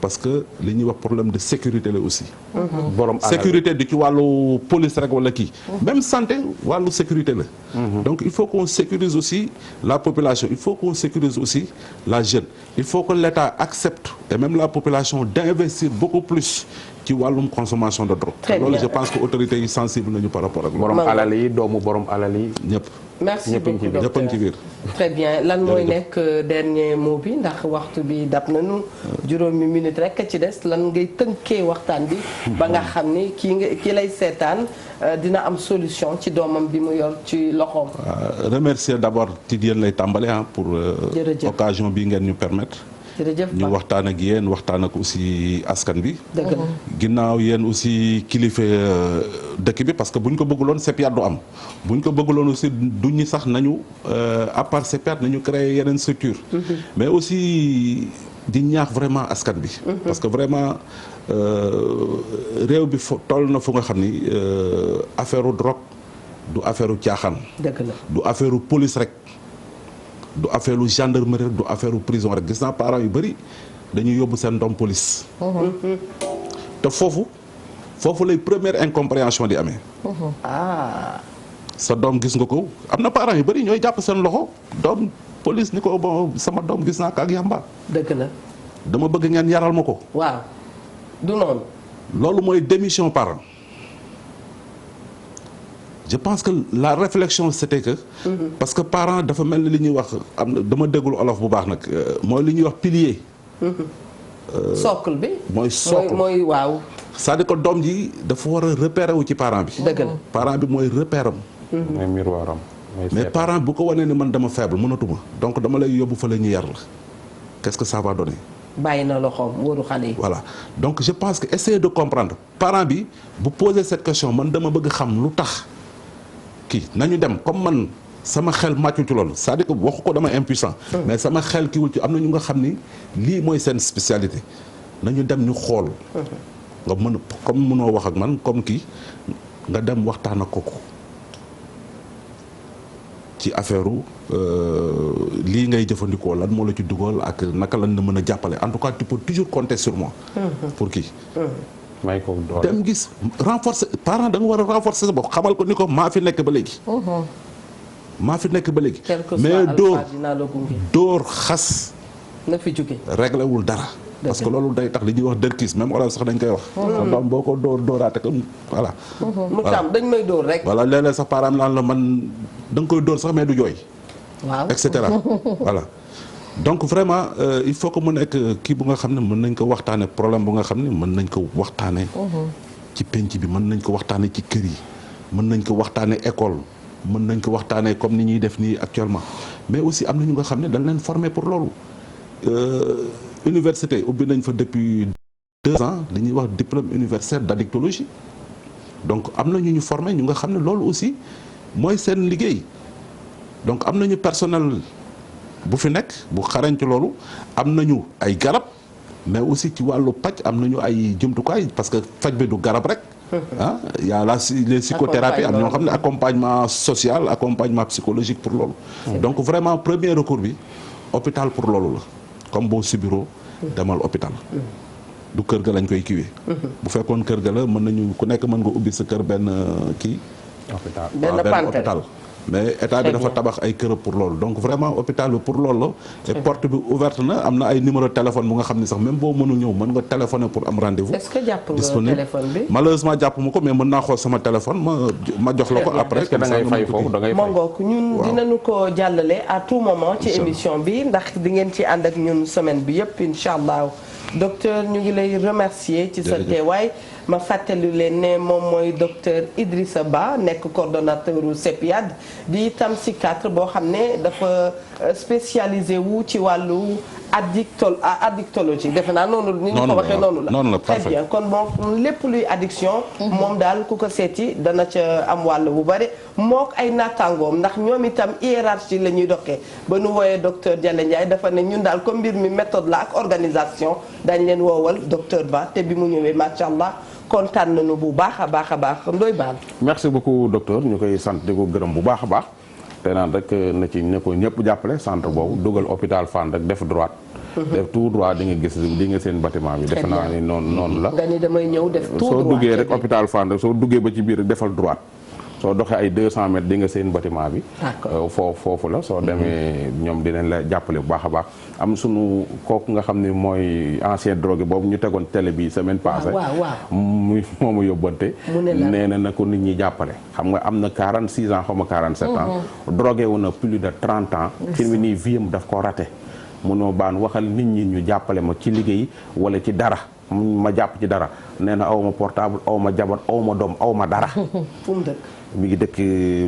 Speaker 3: parce que li ñuy wax problème de sécurité la aussi borom sécurité du ci wàllu police rek wala kii même santé wàllu sécurité la donc il faut qu'on sécurise aussi la population il faut qu'on sécurise aussi la jeune il faut que l'État accepte et même la population d'investir beaucoup plus ci wàllum consommation de drogue loolu je pense que autorités yi sensible nañu par rapport ak
Speaker 4: borom alal yi doomu borom alal yi
Speaker 3: ñëpp
Speaker 1: merci beaucoup docteur
Speaker 3: ci biir
Speaker 1: très bien lan mooy nekk dernier mot bi ndax waxtu bi dab nañu juróomi minute rek ci des lan ngay tënkee waxtaan bi ba nga xam ni ki lay seetaan dina am solution ci doomam bi mu yor ci loxoom.
Speaker 3: remercier d'abord ci yéen lay tàmbale pour occasion bi ngeen ñu permettre ñu waxtaan ak yéen waxtaan ak aussi askan bi ginnaaw yéen aussi kilifa dëkk bi parce que bu ñu ko bëgguloon CEPIAT du am bu ñu ko bëgguloon aussi du ñu sax nañu à part CEPIAT nañu créer yeneen structure mais aussi di ñaax vraiment askan bi parce que vraiment réew bi toll na fu nga xam ni affaire drogue du affaire caaxaan du affaire police rek du affaire gendarmerie du affaire prison rek gis naa parents yu bëri dañuy yóbbu seen doom police te foofu lay première incompréhension di amee sa doom gis nga ko am na parents yu bëri ñooy jàpp seen loxo doom police ni ko bon sama doom gis naa ko ak yamba
Speaker 1: dëgg la
Speaker 3: dama bëgg ngeen yaral ma ko
Speaker 1: waaw du noonu
Speaker 3: loolu mooy démission parent je pense que la réflexion c'était que parce que parent dafa mel ni li ñuy wax am na dama déggul olof bu baax nag mooy li ñuy wax pilier
Speaker 1: socle bi
Speaker 3: mooy socle
Speaker 1: mooy waaw
Speaker 3: c'est-à-dire que doom ji dafa war a repérer wu ci parent bi
Speaker 1: dëgg la
Speaker 3: parent bi mooy repère am
Speaker 4: mooy miroir am
Speaker 3: mais parent bu ko wanee ni man dama faible mënatuma donc dama lay yóbbu fa la ñu yar la qu'est-ce que ça va donner
Speaker 1: bàyyi na loxoom wóoru xale yi
Speaker 3: voilà donc je pense que essayer de comprendre parent bi bu poser cette question man dama bëgg xam lu tax kii nañu dem comme man sama xel màccul ci loolu c'est-à-dire que waxu ko dama impuissant mais sama xel kiiwul ci am na ñu nga xam ni lii mooy seen spécialité nañu dem ñu xool nga mën comme mënoo wax ak man comme kii nga dem waxtaan ak kooku ci affaire lii ngay jëfandikoo lan moo la ci dugal ak naka lañ la mën a jàppale en tout cas tu peux toujours compter sur moi pour kii
Speaker 4: may ko doole
Speaker 3: dem gis renforcer parent da nga war a renforcer sa bopp xamal ko ni ko maa fi nekk ba léegi maa fi nekk ba léegi mais dóor xas
Speaker 1: na fi jóge
Speaker 3: réglé wul dara parce que loolu day tax li ñuy wax dërkiis même wala sax dañ koy wax sa doom boo ko dóoraate ko voilà
Speaker 1: mu tam dañ may dóor rek
Speaker 3: voilà léeg-léeg sax parent naan la man da nga koy dóor sax mais du jooy
Speaker 1: waaw
Speaker 3: et cetera voilà donc vraiment il faut que mu nekk kii bu nga xam ne mën nañ ko waxtaane problème bu nga xam ne mën nañ ko waxtaane ci penc bi mën nañ ko waxtaane ci kër yi mën nañ ko waxtaane école mën nañ ko waxtaane comme ni ñuy def nii actuellement mais aussi am na ñu nga xam ne dañ leen former pour loolu université ubbi nañ fa depuis 2 ans li ñuy wax diplôme universitaire d'addictologie donc am na ñu former ñu nga xam ne loolu aussi mooy seen liggéey donc am nañu personnel bu fi nekk bu xarañ ci loolu am nañu ay garab mais aussi ci wàllu paj am nañu ay jumtukaay parce que faj bi du garab rek y a les psychothérapies am ñoo xam ne accompagnement social accompagnement psychologique pour loolu donc vraiment premier recours bi hôpital pour loolu la comme boo subiroo demal hôpital du kër ga lañ koy kiiwee bu fekkoon kër ga la mën nañu ku nekk mën nga ubbi sa kër benn kii
Speaker 1: benn hôpital
Speaker 3: mais état bi dafa tabax ay kër pour loolu donc vraiment hôpital bi pour loolu la. et porte bi ouverte na am na ay numéro téléphone bu nga xam ne sax même boo mënul ñëw mën nga téléphoner pour am rendez-vous.
Speaker 1: est-ce que jàpp nga téléphone bi.
Speaker 3: malheureusement jàpp ma ko mais mën naa xool sama téléphone ma jox la ko après.
Speaker 4: est-ce que da ngay fay foofu da ngay fay.
Speaker 1: mangook ñun dinañu ko jàllale à tout moment ci émission bi ndax di ngeen ci ànd ak ñun semaine bi yëpp incha allah. docteur ñu ngi lay remercier ci sa teewaay ma fàttali leen ne moom mooy docteur Idrissa Ba nekk coordonnateur u CEPIAD di itam psychiatre boo xam ne dafa spécialisé wu ci wàllu addictologie defe naa noonu ni ñu ko waxee noonu la très bien kon moom lépp luy addiction moom daal ku ko seeti dana ca am wàll bu bare mook ay naataangoom ndax ñoom itam hiérarchie la ñuy doxee ba nu wooyee docteur Diallo Ndiaye dafa ne ñun daal comme mbir mi méthode la ak organisation dañ leen woowal docteur Ba te bi mu ñëwee macha allah kontaan nañu bu baax a baax Ndoye Bane.
Speaker 4: merci beaucoup docteur ñu koy sant di ko gërëm bu baax a baax te naan rek na ci ne ko ñëpp jàppale centre boobu dugal hôpital Fann rek def droite. def tout droit di nga gis di nga seen bâtiment bi. defe naa ni noonu la.
Speaker 1: nga ni damay ñëw def tout droit
Speaker 4: soo duggee rek hôpital Fann rek soo duggee ba ci biir rek defal droite. soo doxee ay 200 mètres di nga seen bâtiment bi. foofu la soo demee ñoom dinañ la jàppale bu baax a baax. am sunu kooku nga xam ne mooy ancien drogué boobu ñu tegoon télé bi semaine passée. muy moomu yóbbante. nee na ko nit ñi jàppale. xam nga am na 46 ans xaw ma 47 ans. drogué wu na plus de 30 ans. fi mu nii vie am daf ko raté. munoo baan waxal nit ñi ñu jàppale ma ci liggéey wala ci dara ma jàpp ci dara nee na aw ma portable aw ma jabar aw ma doom aw ma dara.
Speaker 1: fu mu dëkk.
Speaker 4: mi ngi dëkk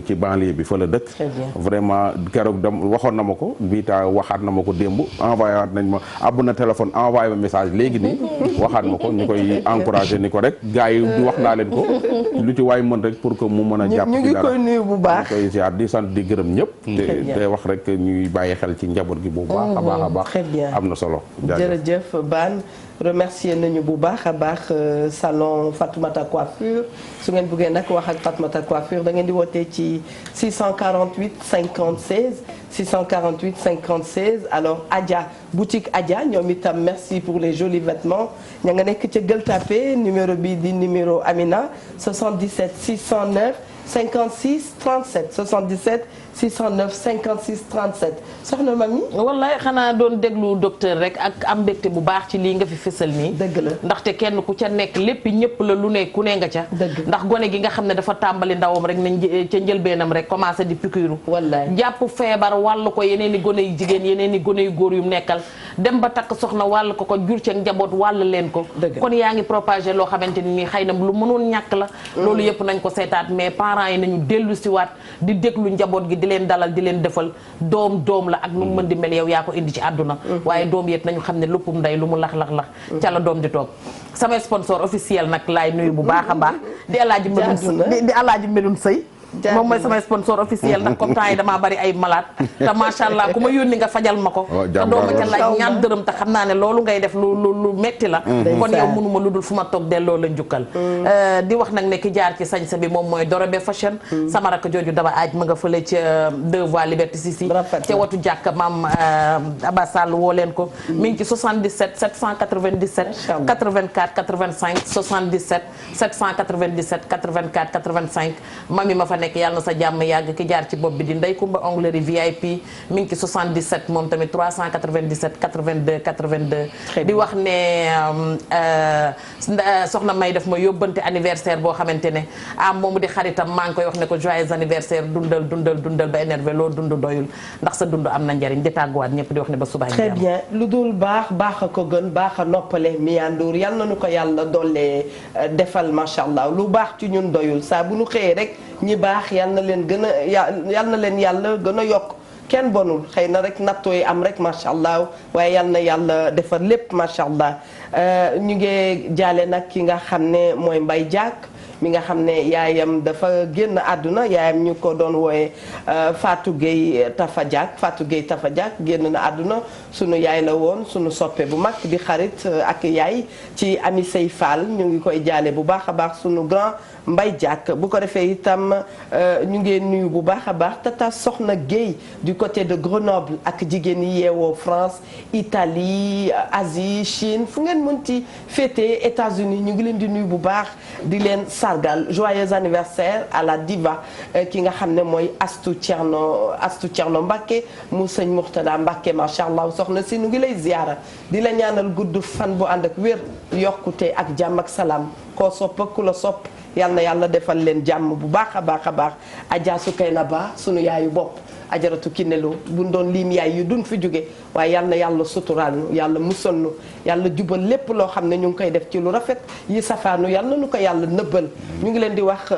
Speaker 4: ci banlieue bi fa la dëkk. vraiment keroog waxoon na ma ko bii taa waxaat na ma ko démb envoyé waat nañ ma àbb na téléphone envoyé ma message léegi nii waxaat ma ko ñu koy encouragé ni ko rek gars yi wax naa leen ko lu ci waay mën rek pour que mu mën a jàpp
Speaker 1: ñu ngi koy nuyu bu baax
Speaker 4: koy ziar di sant di gërëm ñëpp te wax rek ñuy bàyyi xel ci njaboot gi bu baax a baax a baax am na solo
Speaker 1: jërëjëf Bane remercier nañu bu baax a baax salon Fatoumata Coiffure su ngeen bëggee nag wax ak Fatoumata Coiffure da ngeen di wootee ci 648 50 16 648 50 16 alors Adja boutique Adja ñoom itam merci pour les jolis vêtements ña nga nekk ca Gueule Tapée numéro bi di numéro Amina 77 609 56 37 77 609 56 37 soxna Mami.
Speaker 2: wallaay xanaa doon déglu docteur rek ak am mbégte bu baax ci lii nga fi fësal nii.
Speaker 1: dëgg la
Speaker 2: ndaxte kenn ku ca nekk lépp ñëpp la lu ne ku ne nga ca.
Speaker 1: dëgg
Speaker 2: ndax gone gi nga xam ne dafa tàmbali ndawam rek nañ ca njëlbeenam rek commencé di piqûre.
Speaker 1: wallaay
Speaker 2: jàpp feebar wàll ko yeneen i gone yu jigéen yeneen i gone yu góor yu nekkal dem ba takk soxna wàll ko jur ca njaboot wàll leen ko. kon yaa ngi propagé loo xamante ni xëy na lu mënoon ñàkk la. loolu yëpp nañ ko seetaat mais parents yi nañu dellu siwaat di déglu njaboot gi di leen dalal di leen defal doom la ak nu mu mën di mel yow yaa ko indi ci àdduna waaye doom yet nañu xam ne luppum nday lu mu lax ca la doom di toog sama sponsor officiel nag laay nuyu bu baax a baax di Alaaji Medoune Sëy moom mooy sama sponsor officiel ndax comme temps yi damaa bari ay malade te macha allah ku ma yónni nga fajal ma ko te doo ma ca laaj ñaan dërëm te xam naa ne loolu ngay def lu metti la kon yow mënuma lu dul fu ma toog delloo la njukkal di wax nag ne ki jaar ci sañsa bi moom mooy Dorobe Fashion sama rakk jooju daba aaj ma nga fële ca 2 voies Liberté 6 ca watu jàkk maam Aba Sall woo leen ko mi ngi ci 77 797 84 85 77 797 84 85 mami ma fa nekk yàlla na sa jàmm yàgg ki jaar ci bopp bi di Ndey Kumba Onglerie VIP mi ngi ci 77 moom tamit 397 82 82 di wax ne soxna May daf ma yóbbante anniversaire boo xamante ne moomu di xaritam maa ngi koy wax ne ko joyeux anniversaire dundal ba énervé loo dund doyul ndax sa dund am na njariñ di tàgguwaat ñëpp di wax ne ba suba
Speaker 1: très bien lu dul baax a ko gën baax a noppale miyandour yal na nu ko yàlla doole defal macha allah lu baax ci ñun doyul saa bu nu xëyee rek ñi baax yal na leen gën a yal na leen yàlla gën a yokk kenn bonul xëy na rek nattoo yi am rek macha allah waaye yal na yàlla defar lépp macha allah ñu ngi jaale nag ki nga xam ne mooy Mbaye Diack mi nga xam ne yaayam dafa génn àdduna yaayam ñu ko doon wooye Fatou Gueye Tafa Diack génn na àdduna sunu yaay la woon sunu soppe bu mag di xarit ak yaay ci Ami Sey Fall ñu ngi koy jaale bu baax a baax sunu grand Mbaye Diack bu ko defee itam ñu ngi nuyu bu baax a baax tata Soxna Gueye du côté de Grenoble ak jigéen yi yeewoo France Italie Asie Chine fu ngeen mënti féetee États-Unis ñu ngi leen di nuyu bu baax di leen sargal joyeux anniversaire à la diva ki nga xam ne mooy Astu Thierno Mbacké mu sëñ Mourtada Mbacké macha allah soxna si nu ngi lay ziyaara di la ñaanal gudd fan bu ànd ak wér yokkute ak jàmm ak salaam koo sopp ak ku la sopp yal na yàlla defal leen jàmm bu baax a baax a baax Adja Sukayna Ba sunu yaayu bopp ajaratu Kinelo bu doon liim yaay yu duñ fi jóge waaye yal na yàlla suturaal nu yàlla musal nu yàlla jubal lépp loo xam ne ñu ngi koy def ci lu rafet yi safaanu yàlla nu ko yàlla nëbbal ñu ngi leen di wax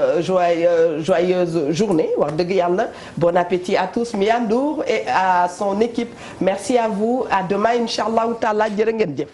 Speaker 1: joyeuse journée wax dëgg yàlla bon appétit à tous Mia Ndour et à son équipe merci à vous à demain inchallahu taala jërë ngeen jëf